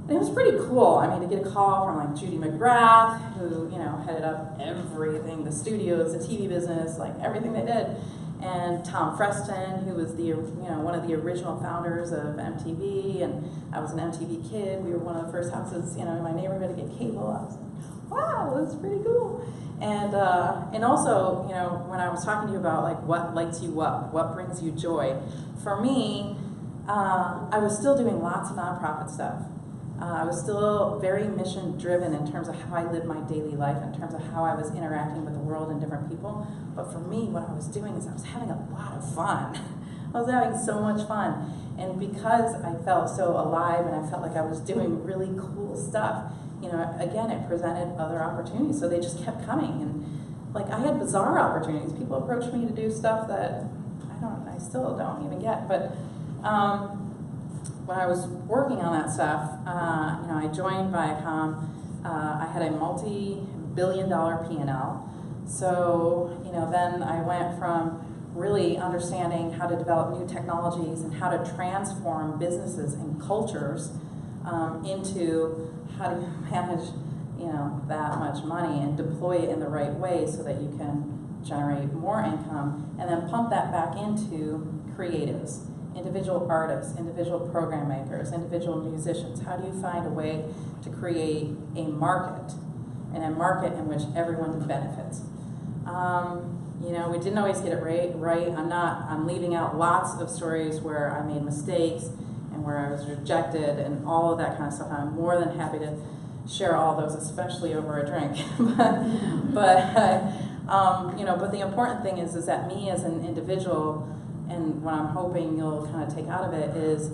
And it was pretty cool. I mean, to get a call from like Judy McGrath, who headed up everything, the studios, the TV business, like everything they did, and Tom Freston, who was the one of the original founders of MTV, and I was an MTV kid. We were one of the first houses in my neighborhood to get cable. I was like, wow, that's pretty cool. And also, when I was talking to you about like what lights you up, what brings you joy, for me, I was still doing lots of nonprofit stuff. I was still very mission driven in terms of how I lived my daily life, in terms of how I was interacting with the world and different people. But for me, what I was doing is I was having a lot of fun. I was having so much fun. And because I felt so alive and I felt like I was doing really cool stuff, again, it presented other opportunities. So they just kept coming. And like I had bizarre opportunities. People approached me to do stuff that I still don't even get. But when I was working on that stuff, I joined Viacom. I had a multi-billion-dollar P&L. So, then I went from really understanding how to develop new technologies and how to transform businesses and cultures into how do you manage, that much money and deploy it in the right way so that you can generate more income, and then pump that back into creatives. Individual artists, individual program makers, individual musicians. How do you find a way to create a market, and a market in which everyone benefits? We didn't always get it right. I'm leaving out lots of stories where I made mistakes and where I was rejected and all of that kind of stuff. I'm more than happy to share all those, especially over a drink. but the important thing is that me as an individual, and what I'm hoping you'll kind of take out of it is,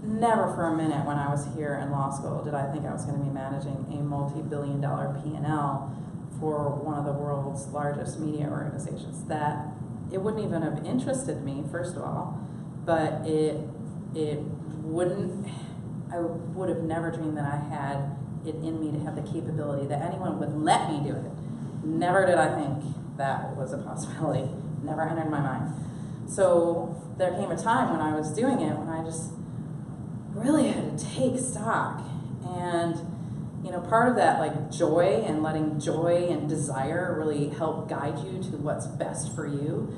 never for a minute when I was here in law school did I think I was going to be managing a multi-billion-dollar P&L for one of the world's largest media organizations. That it wouldn't even have interested me, first of all, but I would have never dreamed that I had it in me to have the capability that anyone would let me do it. Never did I think that was a possibility. Never entered my mind. So there came a time when I was doing it when I just really had to take stock. And part of that like joy and letting joy and desire really help guide you to what's best for you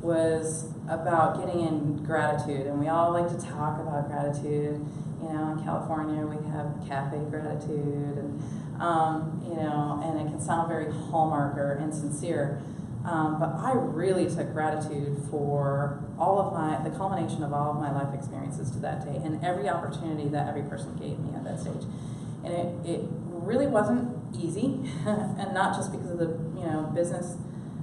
was about getting in gratitude. And we all like to talk about gratitude. In California we have cafe gratitude, and and it can sound very hallmark or insincere. But I really took gratitude for the culmination of all of my life experiences to that day, and every opportunity that every person gave me at that stage. And it really wasn't easy, and not just because of the business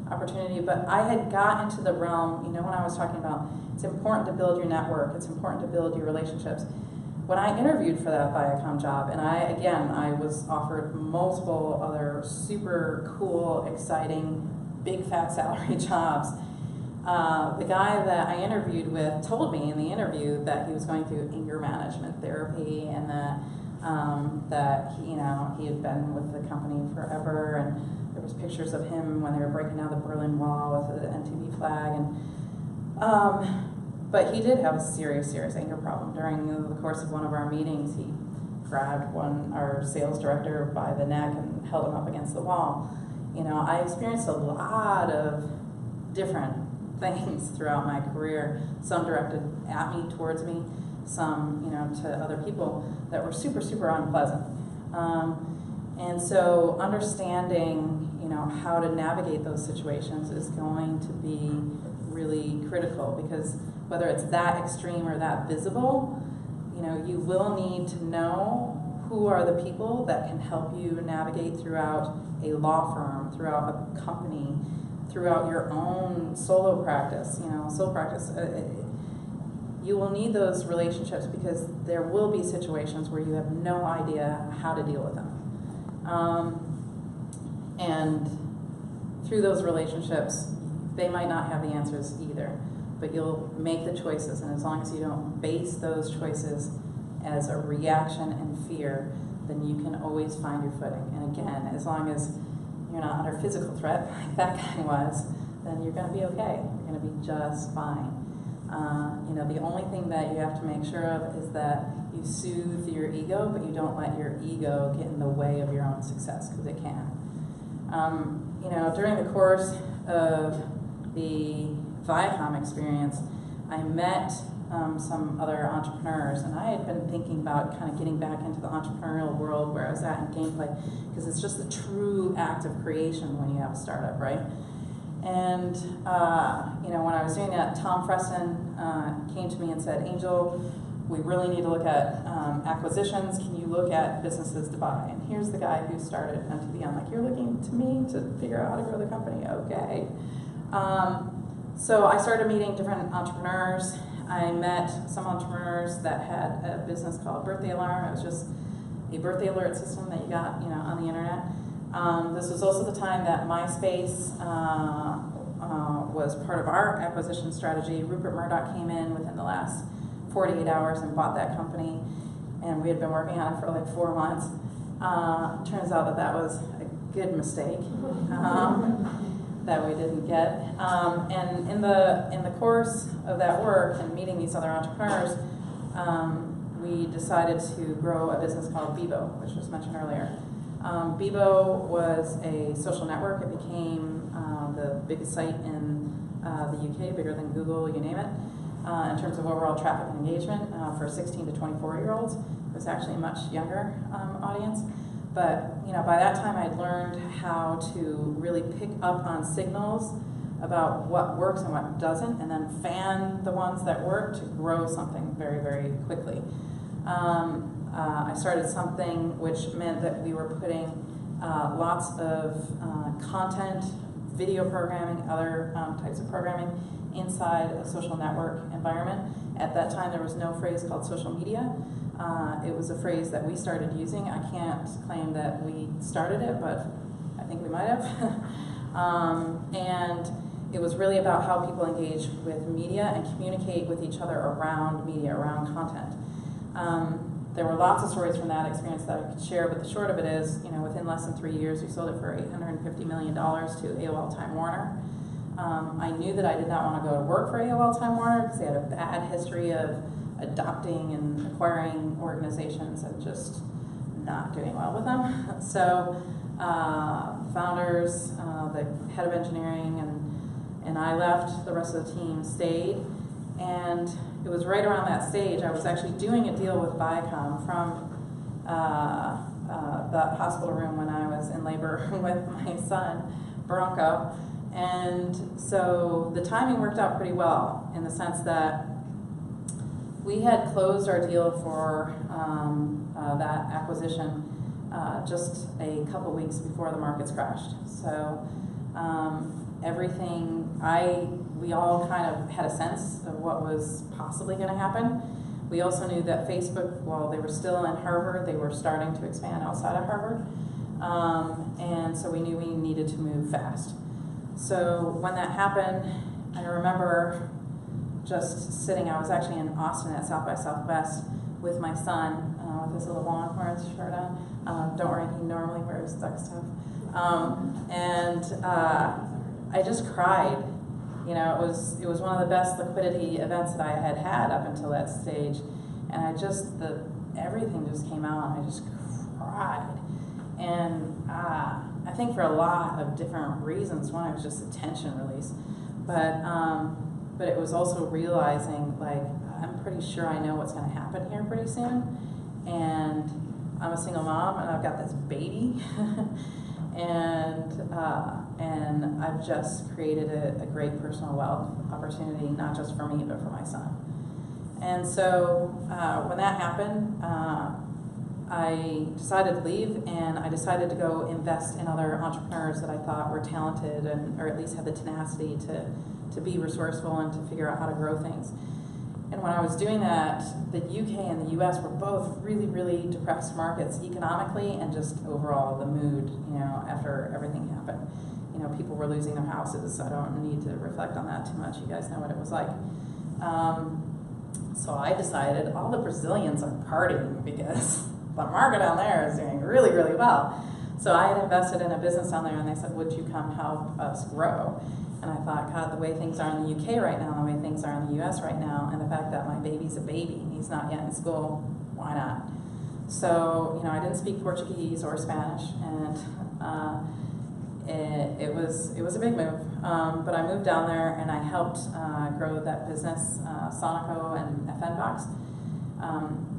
opportunity, but I had got into the realm, when I was talking about it's important to build your network, it's important to build your relationships. When I interviewed for that Viacom job, and I was offered multiple other super cool, exciting, big fat salary jobs. The guy that I interviewed with told me in the interview that he was going through anger management therapy, and that he had been with the company forever, and there was pictures of him when they were breaking down the Berlin Wall with the MTV flag, and but he did have a serious anger problem. During the course of one of our meetings, he grabbed our sales director by the neck and held him up against the wall. I experienced a lot of different things throughout my career, some directed at me, towards me, some, to other people that were super, super unpleasant. And so understanding, how to navigate those situations is going to be really critical, because whether it's that extreme or that visible, you will need to know who are the people that can help you navigate throughout a law firm, throughout a company, throughout your own solo practice, sole practice. You will need those relationships, because there will be situations where you have no idea how to deal with them. And through those relationships, they might not have the answers either, but you'll make the choices, and as long as you don't base those choices as a reaction and fear, then you can always find your footing. And again, as long as you're not under physical threat, like that guy was, then you're going to be okay. You're going to be just fine. The only thing that you have to make sure of is that you soothe your ego, but you don't let your ego get in the way of your own success, because it can. During the course of the Viacom experience, I met some other entrepreneurs, and I had been thinking about kind of getting back into the entrepreneurial world where I was at in gameplay, because it's just the true act of creation when you have a startup, right? And when I was doing that, Tom Freston came to me and said, "Angel, we really need to look at acquisitions. Can you look at businesses to buy?" And here's the guy who started MTV. I'm like, "You're looking to me to figure out how to grow the company?" Okay. So I started meeting different entrepreneurs. I met some entrepreneurs that had a business called Birthday Alarm. It was just a birthday alert system that you got, on the internet. This was also the time that MySpace was part of our acquisition strategy. Rupert Murdoch came in within the last 48 hours and bought that company, and we had been working on it for like 4 months. Turns out that was a good mistake that we didn't get. And in the course of that work and meeting these other entrepreneurs, we decided to grow a business called Bebo, which was mentioned earlier. Bebo was a social network. It became the biggest site in the UK, bigger than Google, you name it, in terms of overall traffic and engagement for 16 to 24-year-olds. It was actually a much younger audience. But by that time, I'd learned how to really pick up on signals about what works and what doesn't, and then fan the ones that work to grow something very, very quickly. I started something which meant that we were putting lots of content, video programming, other types of programming inside a social network environment. At that time, there was no phrase called social media. It was a phrase that we started using. I can't claim that we started it, but I think we might have. And it was really about how people engage with media and communicate with each other around media, around content. There were lots of stories from that experience that I could share, but the short of it is, within less than 3 years, we sold it for $850 million to AOL Time Warner. I knew that I did not want to go to work for AOL Time Warner because they had a bad history of adopting and acquiring organizations and just not doing well with them. So founders, the head of engineering, and I left. The rest of the team stayed. And it was right around that stage I was actually doing a deal with Viacom from the hospital room when I was in labor with my son, Bronco. And so the timing worked out pretty well in the sense that we had closed our deal for that acquisition just a couple weeks before the markets crashed. So we all kind of had a sense of what was possibly going to happen. We also knew that Facebook, while they were still in Harvard, they were starting to expand outside of Harvard. And so we knew we needed to move fast. So when that happened, I remember just sitting, I was actually in Austin at South by Southwest with my son, with his little Longhorns shirt on. Don't worry, he normally wears duck stuff. I just cried. It was one of the best liquidity events that I had had up until that stage, and everything just came out, and I just cried. And I think for a lot of different reasons. One, it was just a tension release, but it was also realizing, like, I'm pretty sure I know what's going to happen here pretty soon, and I'm a single mom, and I've got this baby, and I've just created a great personal wealth opportunity, not just for me, but for my son. And so when that happened, I decided to leave, and I decided to go invest in other entrepreneurs that I thought were talented, or at least had the tenacity to be resourceful and to figure out how to grow things. And when I was doing that, the UK and the US were both really, really depressed markets economically, and just overall the mood, after everything happened. People were losing their houses. I don't need to reflect on that too much. You guys know what it was like. So I decided all the Brazilians are partying because the market down there is doing really, really well. So I had invested in a business down there, and they said, would you come help us grow? And I thought, God, the way things are in the UK right now, the way things are in the US right now, and the fact that my baby's a baby, he's not yet in school, why not? So, I didn't speak Portuguese or Spanish, and it was a big move. But I moved down there, and I helped grow that business, Sonico and FNBox.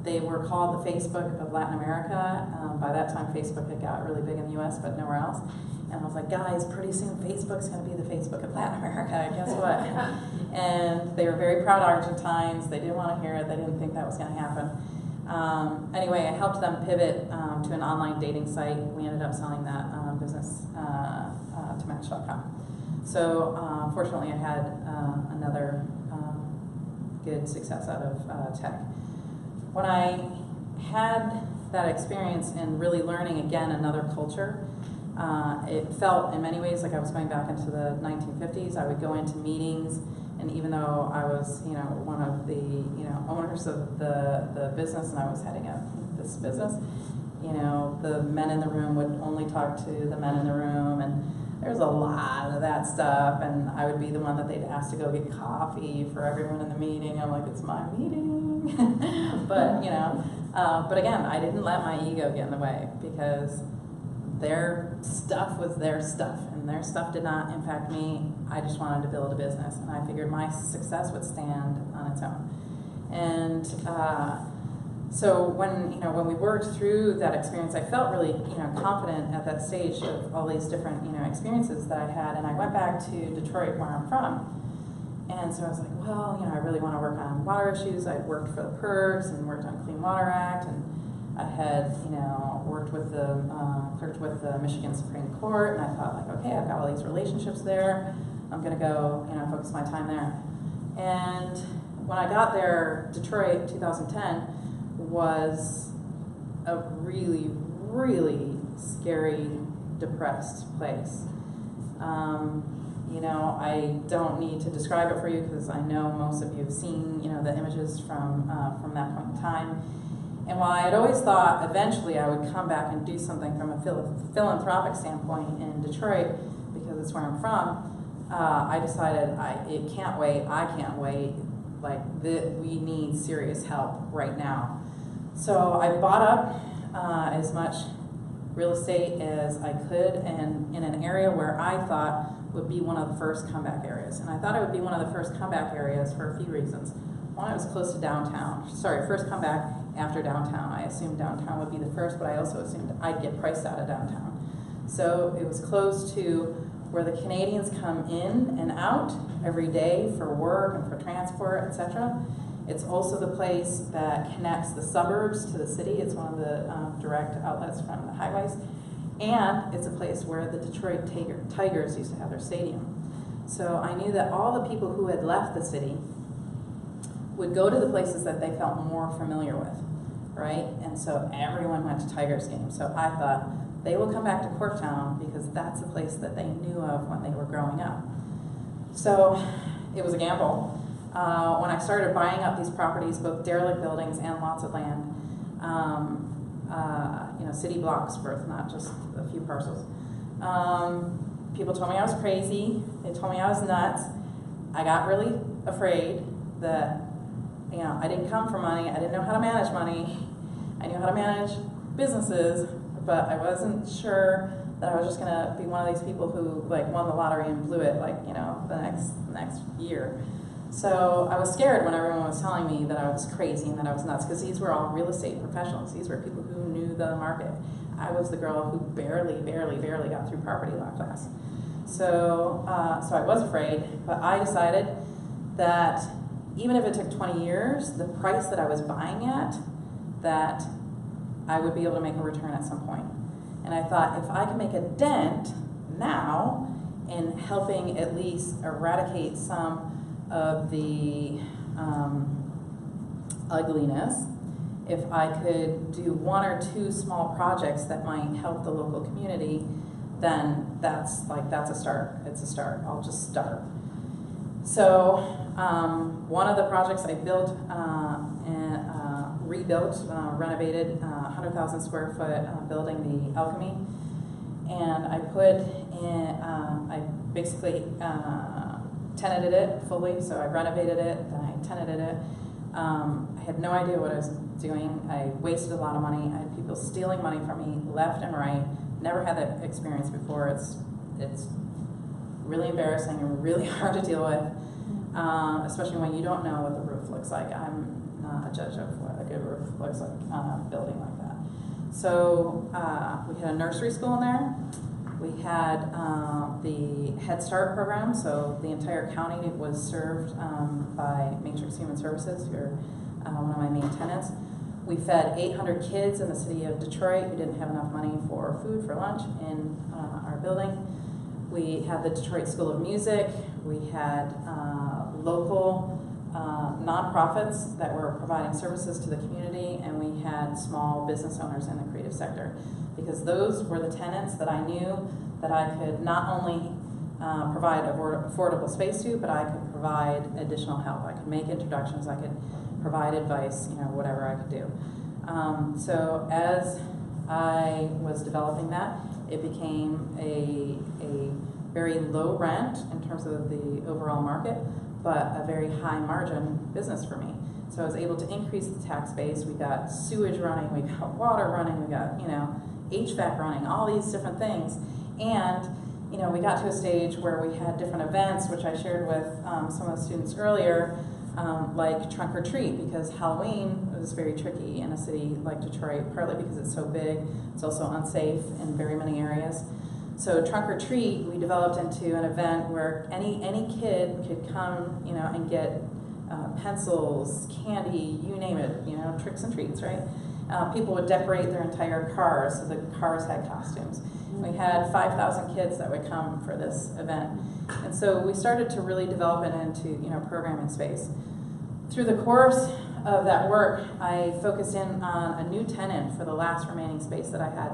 They were called the Facebook of Latin America. By that time, Facebook had got really big in the US, but nowhere else. And I was like, guys, pretty soon Facebook's going to be the Facebook of Latin America. Guess what? And they were very proud Argentines. They didn't want to hear it. They didn't think that was going to happen. Anyway, I helped them pivot to an online dating site. We ended up selling that business to Match.com. So fortunately, I had another good success out of tech. When I had that experience in really learning, again, another culture, it felt in many ways like I was going back into the 1950s. I would go into meetings, and even though I was, one of the, owners of the business, and I was heading up this business, the men in the room would only talk to the men in the room, and there's a lot of that stuff, and I would be the one that they'd ask to go get coffee for everyone in the meeting. I'm like, it's my meeting. But again, I didn't let my ego get in the way, because their stuff was their stuff, and their stuff did not impact me. I just wanted to build a business, and I figured my success would stand on its own. And so when we worked through that experience, I felt really confident at that stage of all these different experiences that I had, and I went back to Detroit, where I'm from. And so I was like, well, I really want to work on water issues. I'd worked for the PERCs and worked on Clean Water Act, and I had, worked with clerked with the Michigan Supreme Court, and I thought, like, okay, I've got all these relationships there. I'm going to go, focus my time there. And when I got there, Detroit, 2010, was a really, really scary, depressed place. I don't need to describe it for you, because I know most of you have seen, the images from that point in time. And while I had always thought eventually I would come back and do something from a philanthropic standpoint in Detroit, because it's where I'm from, I decided it can't wait, I can't wait, we need serious help right now. So I bought up as much real estate as I could, and in an area where I thought would be one of the first comeback areas. And I thought it would be one of the first comeback areas for a few reasons. One, it was close to downtown. Sorry, first comeback after downtown. I assumed downtown would be the first, but I also assumed I'd get priced out of downtown. So it was close to where the Canadians come in and out every day for work and for transport, etc. It's also the place that connects the suburbs to the city. It's one of the direct outlets from the highways. And it's a place where the Detroit Tigers used to have their stadium. So I knew that all the people who had left the city would go to the places that they felt more familiar with, right? And so everyone went to Tigers games. So I thought, they will come back to Corktown, because that's the place that they knew of when they were growing up. So it was a gamble. When I started buying up these properties, both derelict buildings and lots of land, city blocks worth, not just a few parcels. People told me I was crazy. They told me I was nuts. I got really afraid that, I didn't come from money. I didn't know how to manage money. I knew how to manage businesses, but I wasn't sure that I was just going to be one of these people who won the lottery and blew it the next year. So I was scared when everyone was telling me that I was crazy and that I was nuts, because these were all real estate professionals. These were people who knew knew the market. I was the girl who barely got through property law class. So, so I was afraid, but I decided that even if it took 20 years, the price that I was buying at, that I would be able to make a return at some point. And I thought, if I can make a dent now in helping at least eradicate some of the ugliness, if I could do one or two small projects that might help the local community, then that's a start. It's a start. I'll just start. So one of the projects I built and rebuilt, renovated, 100,000 square foot building, the Alchemy, and I put in, I basically tenanted it fully. So I renovated it, then I tenanted it. I had no idea what I was doing. I wasted a lot of money. I had people stealing money from me left and right. Never had that experience before. It's really embarrassing and really hard to deal with, especially when you don't know what the roof looks like. I'm not a judge of what a good roof looks like on a building like that. So we had a nursery school in there. We had the Head Start program, so the entire county was served by Matrix Human Services, who are one of my main tenants. We fed 800 kids in the city of Detroit who didn't have enough money for food for lunch in our building. We had the Detroit School of Music. We had local nonprofits that were providing services to the community, and we had small business owners in the creative sector, because those were the tenants that I knew that I could not only provide affordable space to, but I could provide additional help. I could make introductions. I could provide advice, whatever I could do. So as I was developing that, it became a very low rent in terms of the overall market, but a very high margin business for me. So I was able to increase the tax base. We got sewage running, we got water running, we got HVAC running, all these different things. And we got to a stage where we had different events, which I shared with some of the students earlier, like Trunk or Treat, because Halloween was very tricky in a city like Detroit, partly because it's so big. It's also unsafe in very many areas. So Trunk or Treat, we developed into an event where any kid could come, and get pencils, candy, you name it, tricks and treats, right? People would decorate their entire cars, so the cars had costumes. We had 5,000 kids that would come for this event. And so we started to really develop it into, programming space. Through the course of that work, I focused in on a new tenant for the last remaining space that I had,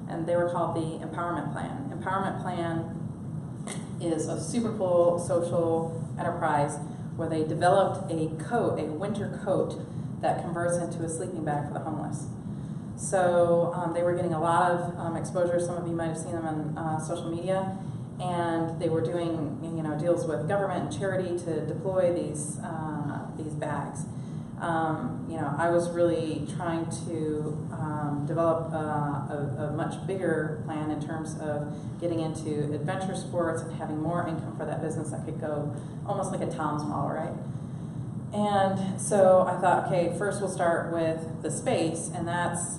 and they were called the Empowerment Plan. Empowerment Plan is a super cool social enterprise where they developed a coat, a winter coat, that converts into a sleeping bag for the homeless. So they were getting a lot of exposure. Some of you might have seen them on social media, and they were doing deals with government and charity to deploy these bags. I was really trying to develop a much bigger plan in terms of getting into adventure sports and having more income for that business that could go almost like a Tom's model, right? And so I thought, okay, first we'll start with the space, and that's,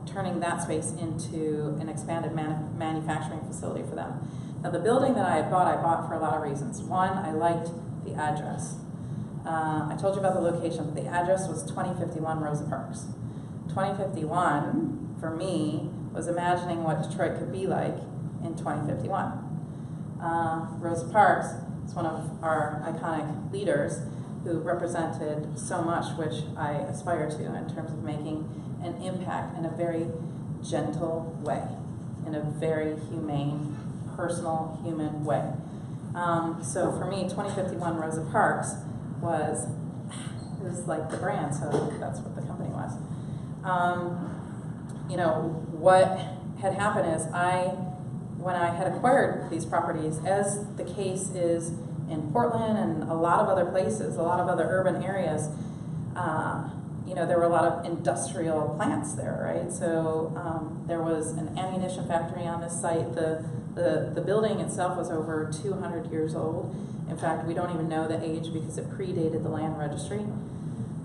turning that space into an expanded manufacturing facility for them. Now, the building that I bought for a lot of reasons. One, I liked the address. I told you about the location, but the address was 2051 Rosa Parks. 2051, for me, was imagining what Detroit could be like in 2051. Rosa Parks is one of our iconic leaders who represented so much, which I aspire to in terms of making an impact in a very gentle way, in a very humane, personal, human way. So for me, 2051 Rosa Parks was like the brand, so that's what the company was. What had happened is when I had acquired these properties, as the case is in Portland and a lot of other places, a lot of other urban areas, there were a lot of industrial plants there, right? So there was an ammunition factory on this site. The building itself was over 200 years old. In fact, we don't even know the age because it predated the land registry.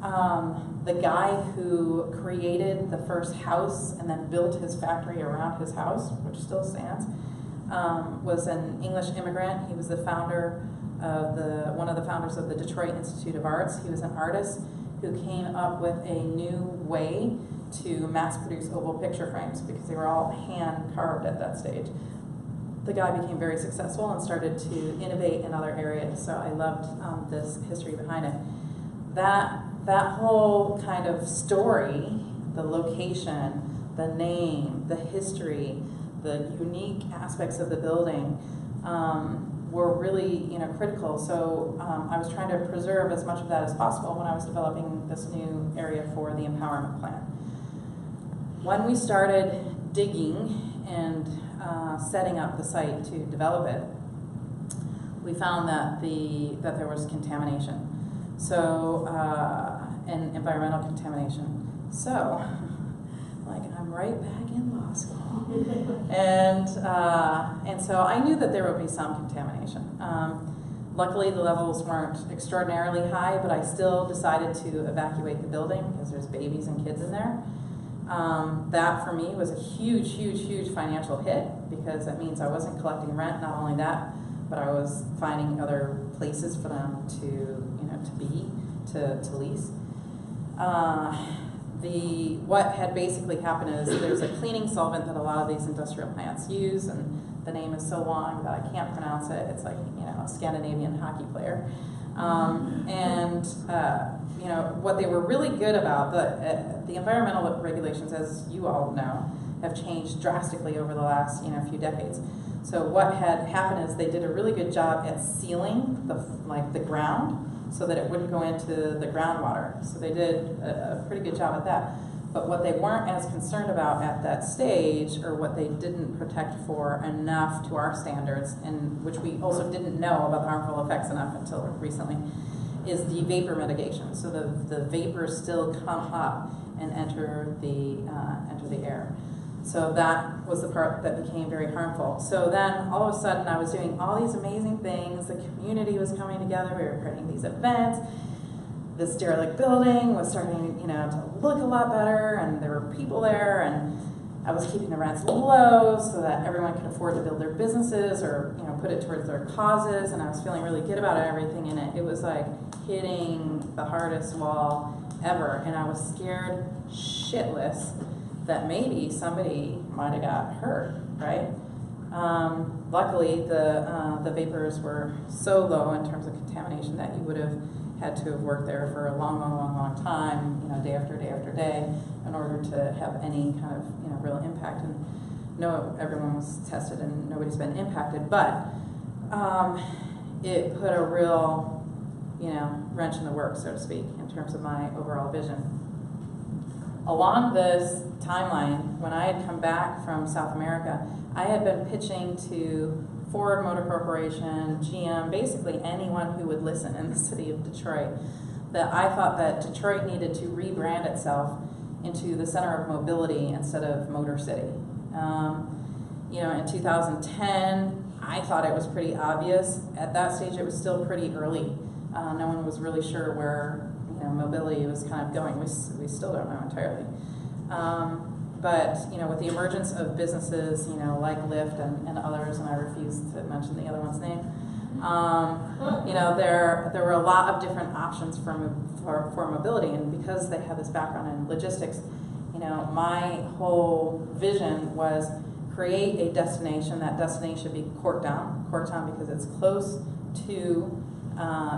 The guy who created the first house and then built his factory around his house, which still stands, was an English immigrant. He was the founder of one of the founders of the Detroit Institute of Arts. He was an artist who came up with a new way to mass produce oval picture frames because they were all hand carved at that stage. The guy became very successful and started to innovate in other areas, so I loved this history behind it. That whole kind of story, the location, the name, the history, the unique aspects of the building were really critical. So I was trying to preserve as much of that as possible when I was developing this new area for the empowerment plan. When we started digging and setting up the site to develop it, we found that there was contamination. So, and environmental contamination. So, like, I'm right back in law school. And so I knew that there would be some contamination. Luckily, the levels weren't extraordinarily high, but I still decided to evacuate the building because there's babies and kids in there. That, for me, was a huge, huge, huge financial hit because that means I wasn't collecting rent. Not only that, but I was finding other places for them to lease. What had basically happened is there's a cleaning solvent that a lot of these industrial plants use, and the name is so long that I can't pronounce it. It's like a Scandinavian hockey player. What they were really good about, the environmental regulations, as you all know, have changed drastically over the last few decades. So what had happened is they did a really good job at sealing the ground so that it wouldn't go into the groundwater. So they did a pretty good job at that. But what they weren't as concerned about at that stage, or what they didn't protect for enough to our standards, and which we also didn't know about the harmful effects enough until recently, is the vapor mitigation. So the vapors still come up and enter the air. So that was the part that became very harmful. So then all of a sudden I was doing all these amazing things. The community was coming together. We were creating these events. This derelict building was starting to look a lot better, and there were people there, and I was keeping the rents low so that everyone could afford to build their businesses or put it towards their causes, and I was feeling really good about everything in it. It was like hitting the hardest wall ever, and I was scared shitless that maybe somebody might have got hurt, right? Luckily, the vapors were so low in terms of contamination that you would have had to have worked there for a long, long, long, long time, day after day after day, in order to have any kind of real impact. And no, everyone was tested and nobody's been impacted, but it put a real wrench in the works, so to speak, in terms of my overall vision. Along this timeline, when I had come back from South America, I had been pitching to Ford Motor Corporation, GM, basically anyone who would listen in the city of Detroit, that I thought that Detroit needed to rebrand itself into the center of mobility instead of Motor City. In 2010, I thought it was pretty obvious. At that stage, it was still pretty early. No one was really sure where mobility was kind of going. We still don't know entirely. But with the emergence of businesses, like Lyft and others, and I refuse to mention the other one's name, there were a lot of different options for mobility, and because they had this background in logistics, my whole vision was create a destination. That destination should be Corktown because it's close to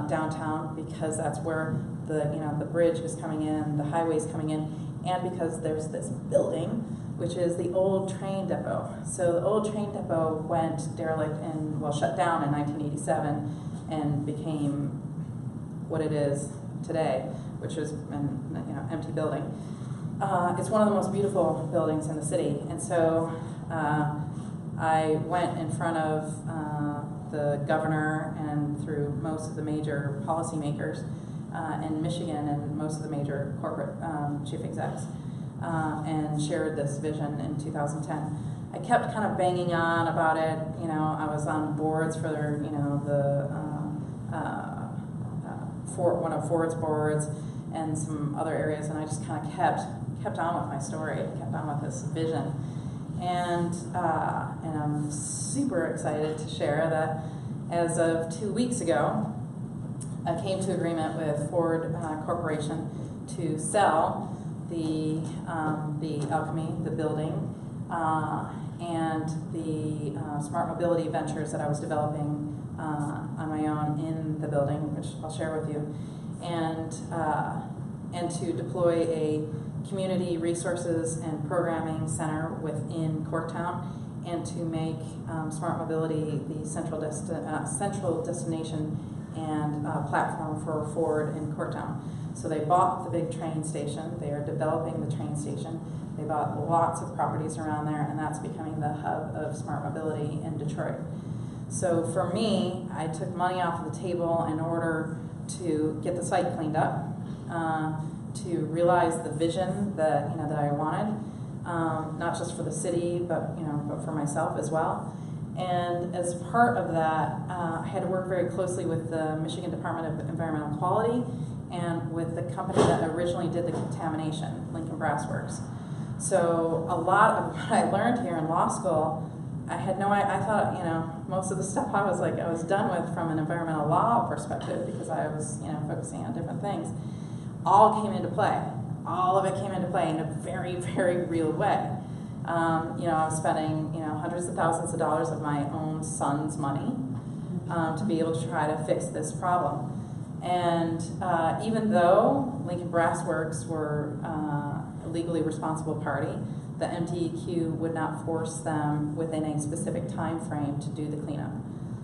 downtown, because that's where the bridge is coming in, the highway's coming in, and because there's this building, which is the old train depot. So the old train depot went derelict shut down in 1987 and became what it is today, which is an empty building. It's one of the most beautiful buildings in the city, and so I went in front of the governor and through most of the major policymakers in Michigan and most of the major corporate chief execs, and shared this vision in 2010. I kept kind of banging on about it. I was on boards for one of Ford's boards, and some other areas, and I just kind of kept on with my story, kept on with this vision. And I'm super excited to share that as of 2 weeks ago, I came to agreement with Ford Corporation to sell the Alchemy, the building, and the smart mobility ventures that I was developing on my own in the building, which I'll share with you, and to deploy a community resources and programming center within Corktown, and to make smart mobility the central destination and platform for Ford in Corktown. So they bought the big train station. They are developing the train station. They bought lots of properties around there, and that's becoming the hub of smart mobility in Detroit. So for me, I took money off the table in order to get the site cleaned up, to realize the vision that I wanted, not just for the city, but for myself as well. And as part of that, I had to work very closely with the Michigan Department of Environmental Quality and with the company that originally did the contamination, Lincoln Brass Works. So a lot of what I learned here in law school, I thought, most of the stuff I was done with from an environmental law perspective, because I was, focusing on different things, all came into play. All of it came into play in a very, very real way. I was spending, hundreds of thousands of dollars of my own son's money to be able to try to fix this problem. And even though Lincoln Brass Works were a legally responsible party, the MDEQ would not force them within a specific time frame to do the cleanup.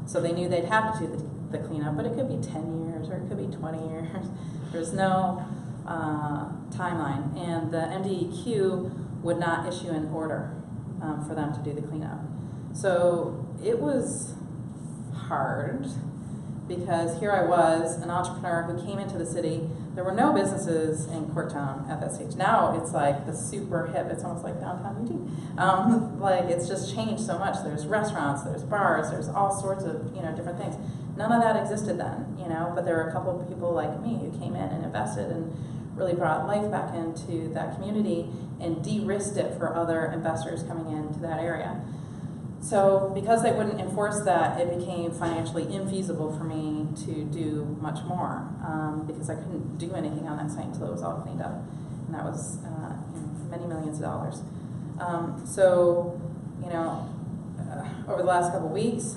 So they knew they'd have to do the cleanup, but it could be 10 years or it could be 20 years. There's no timeline. And the MDEQ would not issue an order for them to do the cleanup. So it was hard, because here I was, an entrepreneur who came into the city. There were no businesses in Corktown at that stage. Now it's like the super hip, it's almost like downtown Eugene. It's just changed so much. There's restaurants, there's bars, there's all sorts of different things. None of that existed then, but there were a couple of people like me who came in and invested and really brought life back into that community and de-risked it for other investors coming into that area. So because they wouldn't enforce that, it became financially infeasible for me to do much more, because I couldn't do anything on that site until it was all cleaned up. And that was many millions of dollars. Over the last couple weeks,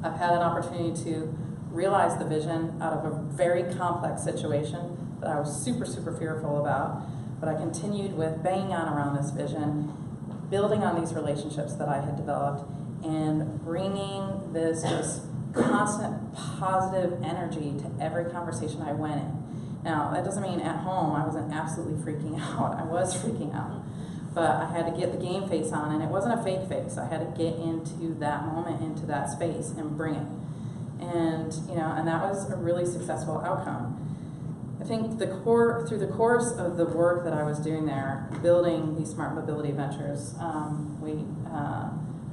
I've had an opportunity to realize the vision out of a very complex situation that I was super, super fearful about, but I continued with banging on around this vision, building on these relationships that I had developed, and bringing this just constant positive energy to every conversation I went in. Now, that doesn't mean at home I wasn't absolutely freaking out. I was freaking out. But I had to get the game face on, and it wasn't a fake face. I had to get into that moment, into that space, and bring it. And that was a really successful outcome. I think through the course of the work that I was doing there, building these smart mobility ventures, we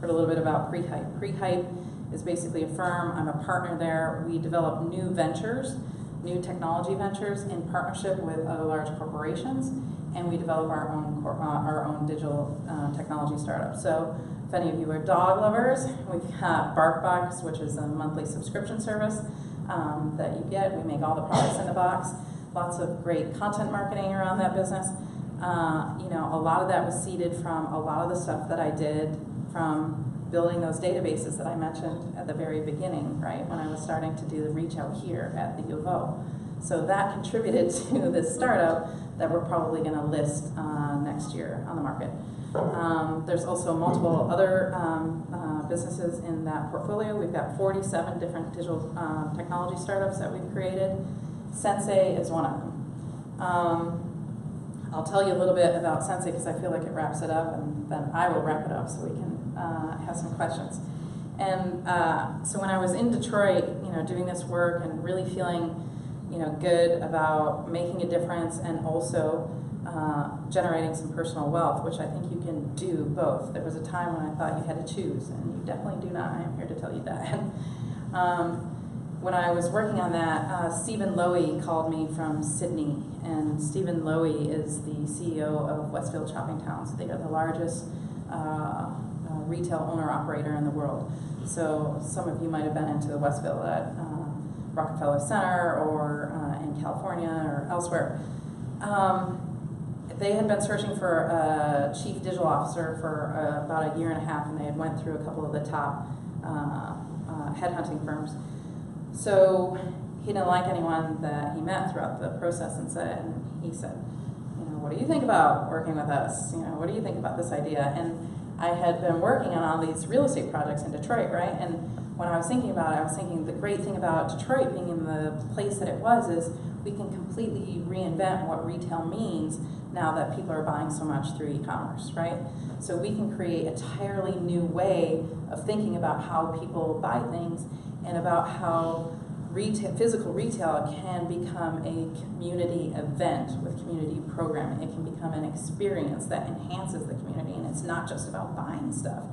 heard a little bit about Prehype. Prehype is basically a firm. I'm a partner there. We develop new ventures, new technology ventures in partnership with other large corporations, and we develop our own digital technology startup. So if any of you are dog lovers, we've got BarkBox, which is a monthly subscription service that you get. We make all the products in the box. Lots of great content marketing around that business. A lot of that was seeded from a lot of the stuff that I did from building those databases that I mentioned at the very beginning, right, when I was starting to do the reach out here at the U of O. So that contributed to this startup that we're probably going to list next year on the market. There's also multiple other businesses in that portfolio. We've got 47 different digital technology startups that we've created. Sensei is one of them. I'll tell you a little bit about Sensei because I feel like it wraps it up, and then I will wrap it up so we can have some questions. And so when I was in Detroit, doing this work and really feeling, good about making a difference and also generating some personal wealth, which I think you can do both. There was a time when I thought you had to choose, and you definitely do not. I am here to tell you that. when I was working on that, Stephen Lowy called me from Sydney, and Stephen Lowy is the CEO of Westfield Shopping Towns. They are the largest retail owner-operator in the world. So some of you might have been into Westfield at Rockefeller Center or in California or elsewhere. They had been searching for a chief digital officer for about a year and a half, and they had went through a couple of the top headhunting firms. So he didn't like anyone that he met throughout the process, and he said, you know, what do you think about working with us? You know, what do you think about this idea? And I had been working on all these real estate projects in Detroit, right? And when I was thinking about it, I was thinking the great thing about Detroit being in the place that it was is we can completely reinvent what retail means now that people are buying so much through e-commerce, right? So we can create an entirely new way of thinking about how people buy things and about how physical retail can become a community event with community programming. It can become an experience that enhances the community, and it's not just about buying stuff,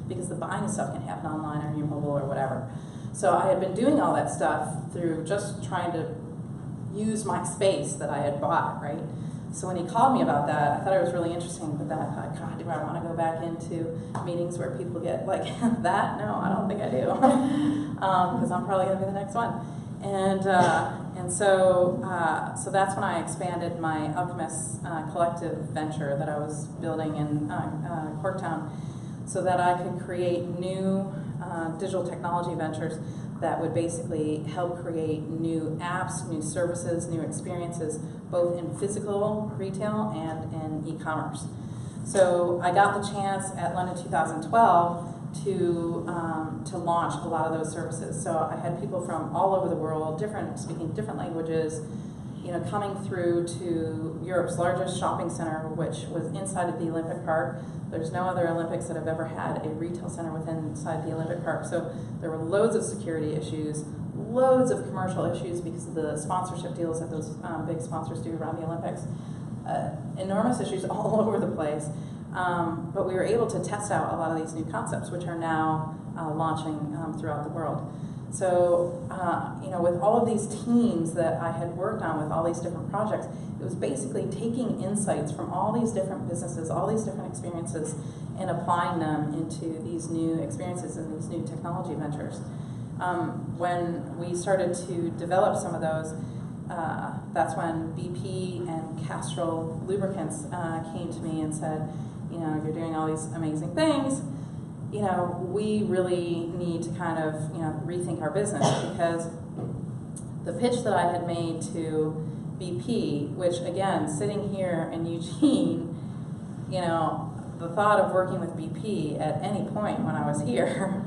because the buying of stuff can happen online or your mobile or whatever. So I had been doing all that stuff through just trying to use my space that I had bought, right? So when he called me about that, I thought it was really interesting, but then I thought, God, do I want to go back into meetings where people get like that? No, I don't think I do, because I'm probably going to be the next one. And so that's when I expanded my Alchemist collective venture that I was building in Corktown, so that I could create new digital technology ventures that would basically help create new apps, new services, new experiences, both in physical retail and in e-commerce. So I got the chance at London 2012 to launch a lot of those services. So I had people from all over the world, speaking different languages, you know, coming through to Europe's largest shopping center, which was inside of the Olympic Park. There's no other Olympics that have ever had a retail center inside the Olympic Park. So there were loads of security issues, loads of commercial issues because of the sponsorship deals that those big sponsors do around the Olympics. Enormous issues all over the place. But we were able to test out a lot of these new concepts, which are now launching throughout the world. So, you know, with all of these teams that I had worked on with all these different projects, it was basically taking insights from all these different businesses, all these different experiences, and applying them into these new experiences and these new technology ventures. When we started to develop some of those, that's when BP and Castro Lubricants came to me and said, you know, you're doing all these amazing things. You know, we really need to kind of, you know, rethink our business, because the pitch that I had made to BP, which again, sitting here in Eugene, you know, the thought of working with BP at any point when I was here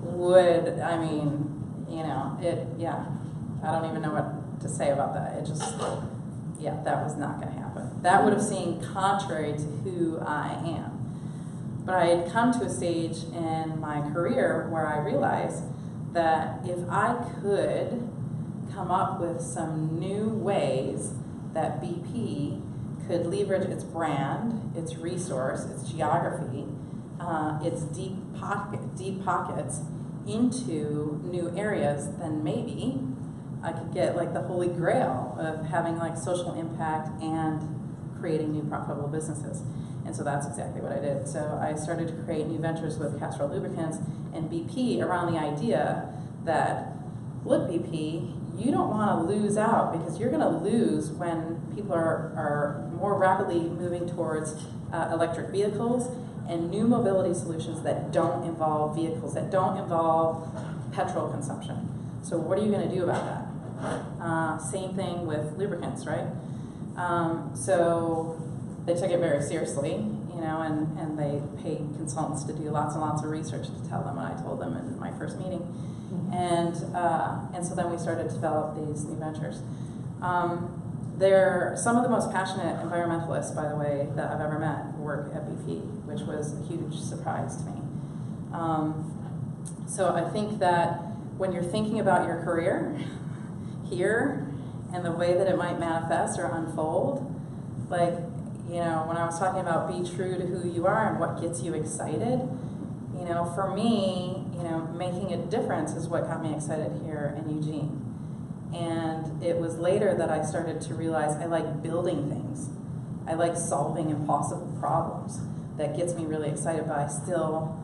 would, I mean, you know, I don't even know what to say about that. It just, that was not going to happen. That would have seemed contrary to who I am. But I had come to a stage in my career where I realized that if I could come up with some new ways that BP could leverage its brand, its resource, its geography, its deep pockets into new areas, then maybe I could get like the holy grail of having like social impact and creating new profitable businesses. And so that's exactly what I did. So I started to create new ventures with Castro Lubricants and BP around the idea that, look, BP, you don't want to lose out, because you're going to lose when people are more rapidly moving towards electric vehicles and new mobility solutions that don't involve vehicles, that don't involve petrol consumption. So what are you going to do about that? Same thing with lubricants, right? So they took it very seriously, you know, and they paid consultants to do lots and lots of research to tell them what I told them in my first meeting. And so then we started to develop these new ventures. They're some of the most passionate environmentalists, by the way, that I've ever met work at BP, which was a huge surprise to me. So I think that when you're thinking about your career here and the way that it might manifest or unfold, like, you know, when I was talking about be true to who you are and what gets you excited, you you know, for me, you know, making a difference is what got me excited here in Eugene. And it was later that I started to realize I like building things. I like solving impossible problems. That gets me really excited, but I still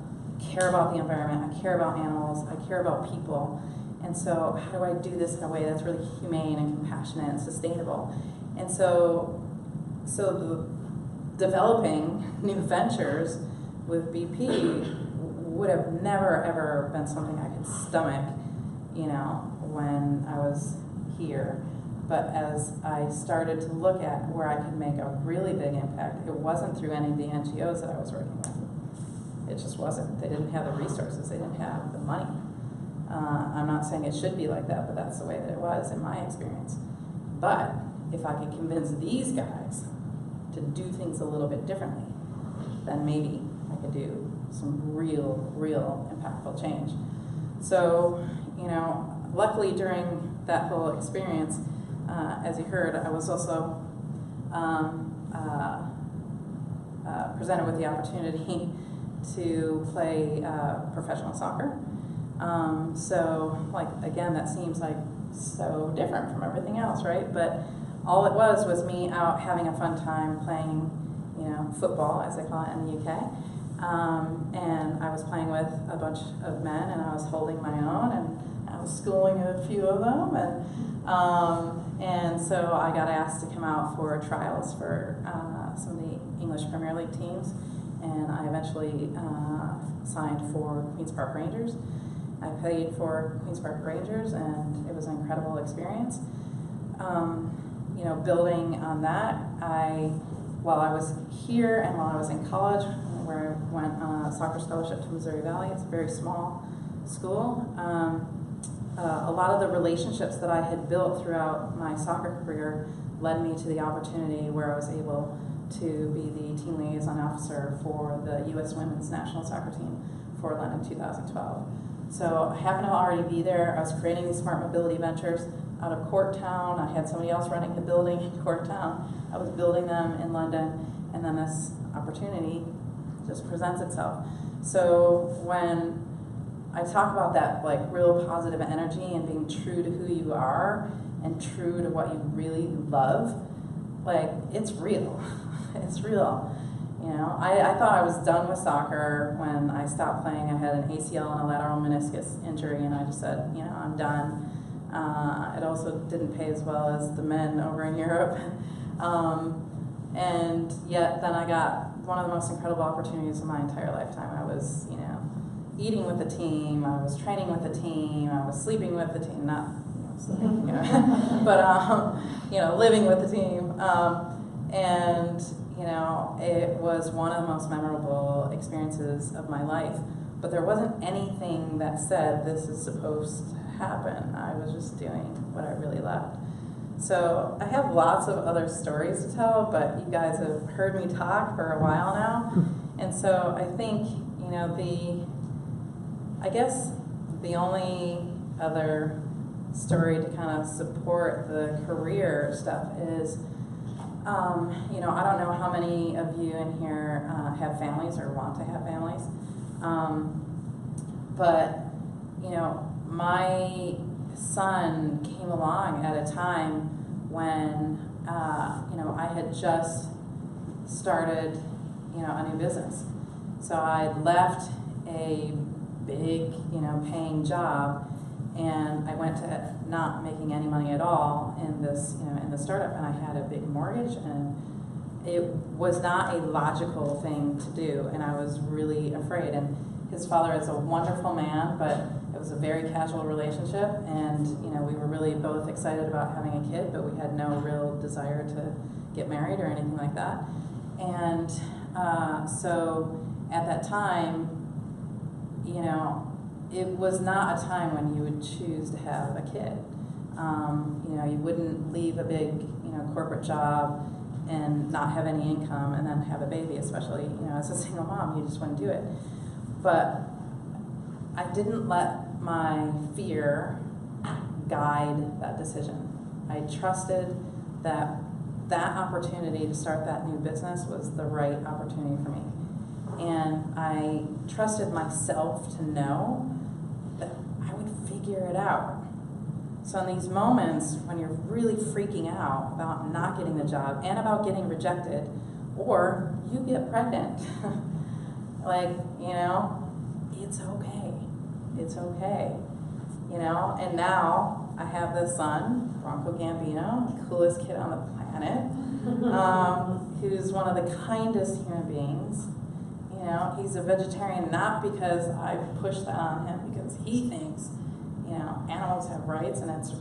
care about the environment, I care about animals, I care about people. And so how do I do this in a way that's really humane and compassionate and sustainable? And so developing new ventures with BP would have never ever been something I could stomach, you know, when I was here. But as I started to look at where I could make a really big impact, it wasn't through any of the NGOs that I was working with. It just wasn't. They didn't have the resources. They didn't have the money. I'm not saying it should be like that, but that's the way that it was in my experience. But if I could convince these guys to do things a little bit differently, then maybe I could do some real impactful change. So, you know, luckily during that whole experience, as you heard, I was also presented with the opportunity to play professional soccer. So, like, again, that seems like so different from everything else, right? But all it was me out having a fun time playing, you know, football, as they call it in the UK. And I was playing with a bunch of men, and I was holding my own, and I was schooling a few of them, and so I got asked to come out for trials for some of the English Premier League teams, and I eventually signed for Queen's Park Rangers. I played for Queen's Park Rangers, and it was an incredible experience. You know, building on that, while I was here and while I was in college, where I went on a soccer scholarship to Missouri Valley, it's a very small school. A lot of the relationships that I had built throughout my soccer career led me to the opportunity where I was able to be the team liaison officer for the U.S. Women's National Soccer Team for London 2012. So I happened to already be there. I was creating these smart mobility ventures out of Corktown. I had somebody else running the building in Corktown. I was building them in London, and then this opportunity just presents itself. So when I talk about that, like, real positive energy and being true to who you are and true to what you really love, like, it's real. It's real. You know, I thought I was done with soccer when I stopped playing. I had an ACL and a lateral meniscus injury, and I just said, you know, I'm done. It also didn't pay as well as the men over in Europe. And yet then I got one of the most incredible opportunities of my entire lifetime. I was, you know, eating with the team, I was training with the team, I was sleeping with the team, not, you know, sleeping, you know, but, you know, living with the team. And, you know, it was one of the most memorable experiences of my life. But there wasn't anything that said this is supposed to happen. I was just doing what I really loved. So I have lots of other stories to tell, but you guys have heard me talk for a while now. And so I think, you know, I guess the only other story to kind of support the career stuff is, you know, I don't know how many of you in here have families or want to have families, but, you know, my son came along at a time when, you know, I had just started, you know, a new business. So I'd left a big, you know, paying job, and I went to not making any money at all in this, you know, in the startup, and I had a big mortgage, and it was not a logical thing to do, and I was really afraid. And his father is a wonderful man, but it was a very casual relationship, and, you know, we were really both excited about having a kid, but we had no real desire to get married or anything like that. And so at that time, you know, it was not a time when you would choose to have a kid. You know, you wouldn't leave a big, you know, corporate job and not have any income and then have a baby, especially, you know, as a single mom, you just wouldn't do it. But I didn't let my fear guide that decision. I trusted that that opportunity to start that new business was the right opportunity for me. And I trusted myself to know that I would figure it out. So in these moments when you're really freaking out about not getting the job and about getting rejected, or you get pregnant, like, you know, it's okay. It's okay. You know, and now I have this son, Angel Gambino, the coolest kid on the planet, who's one of the kindest human beings. You know, he's a vegetarian not because I pushed that on him, because he thinks, you know, animals have rights, and it's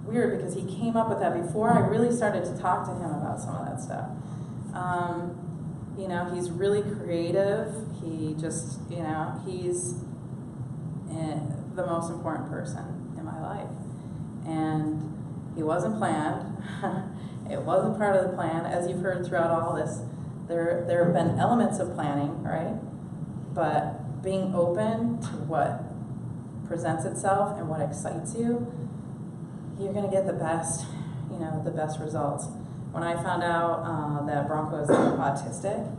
weird because he came up with that before I really started to talk to him about some of that stuff. You know, he's really creative. He just, you know, he's the most important person in my life. And he wasn't planned. It wasn't part of the plan. As you've heard throughout all this, there have been elements of planning, right? But being open to what presents itself and what excites you, you're going to get the best, you know, the best results. When I found out that Bronco is autistic,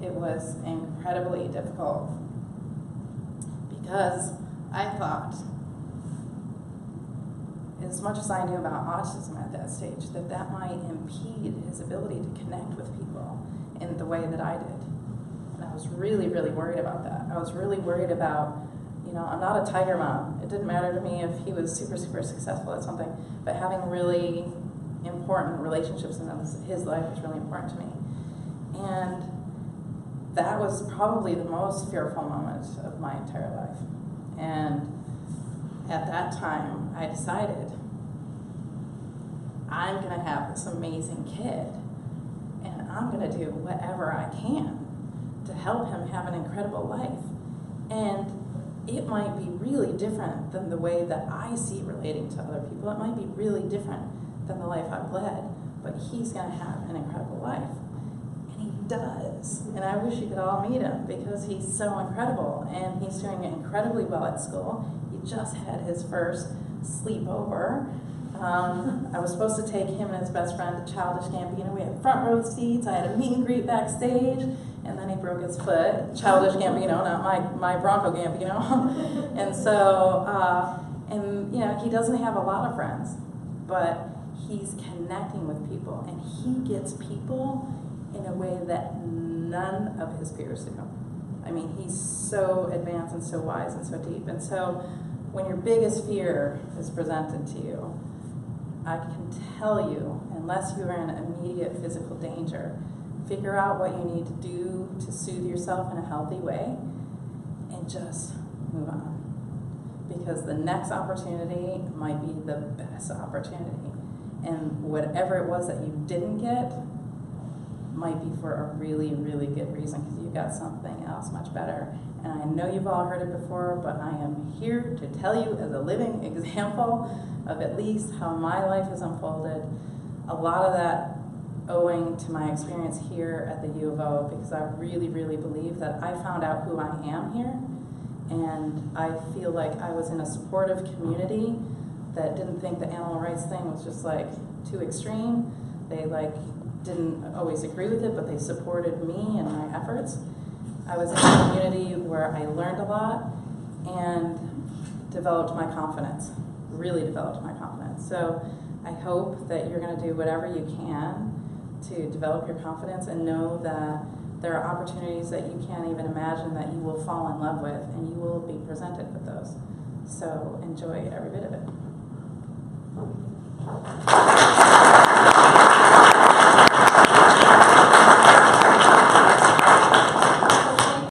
it was incredibly difficult because I thought, as much as I knew about autism at that stage, that might impede his ability to connect with people in the way that I did. And I was really, really worried about that. I was really worried about, you know, I'm not a tiger mom. It didn't matter to me if he was super, super successful at something, but having really important relationships in his life was really important to me. And that was probably the most fearful moment of my entire life. And at that time, I decided I'm going to have this amazing kid, and I'm going to do whatever I can to help him have an incredible life. And it might be really different than the way that I see relating to other people. It might be really different than the life I've led, but he's going to have an incredible life. And he does. And I wish you could all meet him because he's so incredible, and he's doing incredibly well at school. He just had his first sleepover. I was supposed to take him and his best friend to Childish Gambino. We had front row seats. I had a meet and greet backstage, and then he broke his foot. Childish Gambino, not my Bronco Gambino. And so, and you know, he doesn't have a lot of friends, but he's connecting with people, and he gets people in a way that none of his peers do. I mean, he's so advanced and so wise and so deep. And so when your biggest fear is presented to you, I can tell you, unless you are in immediate physical danger, figure out what you need to do to soothe yourself in a healthy way and just move on. Because the next opportunity might be the best opportunity. And whatever it was that you didn't get might be for a really, really good reason, because you got something else much better. And I know you've all heard it before, but I am here to tell you as a living example of at least how my life has unfolded. A lot of that owing to my experience here at the U of O, because I really, really believe that I found out who I am here, and I feel like I was in a supportive community that didn't think the animal rights thing was just like too extreme. They like didn't always agree with it, but they supported me and my efforts. I was in a community where I learned a lot and developed my confidence, really developed my confidence. So I hope that you're going to do whatever you can to develop your confidence and know that there are opportunities that you can't even imagine that you will fall in love with, and you will be presented with those. So enjoy every bit of it.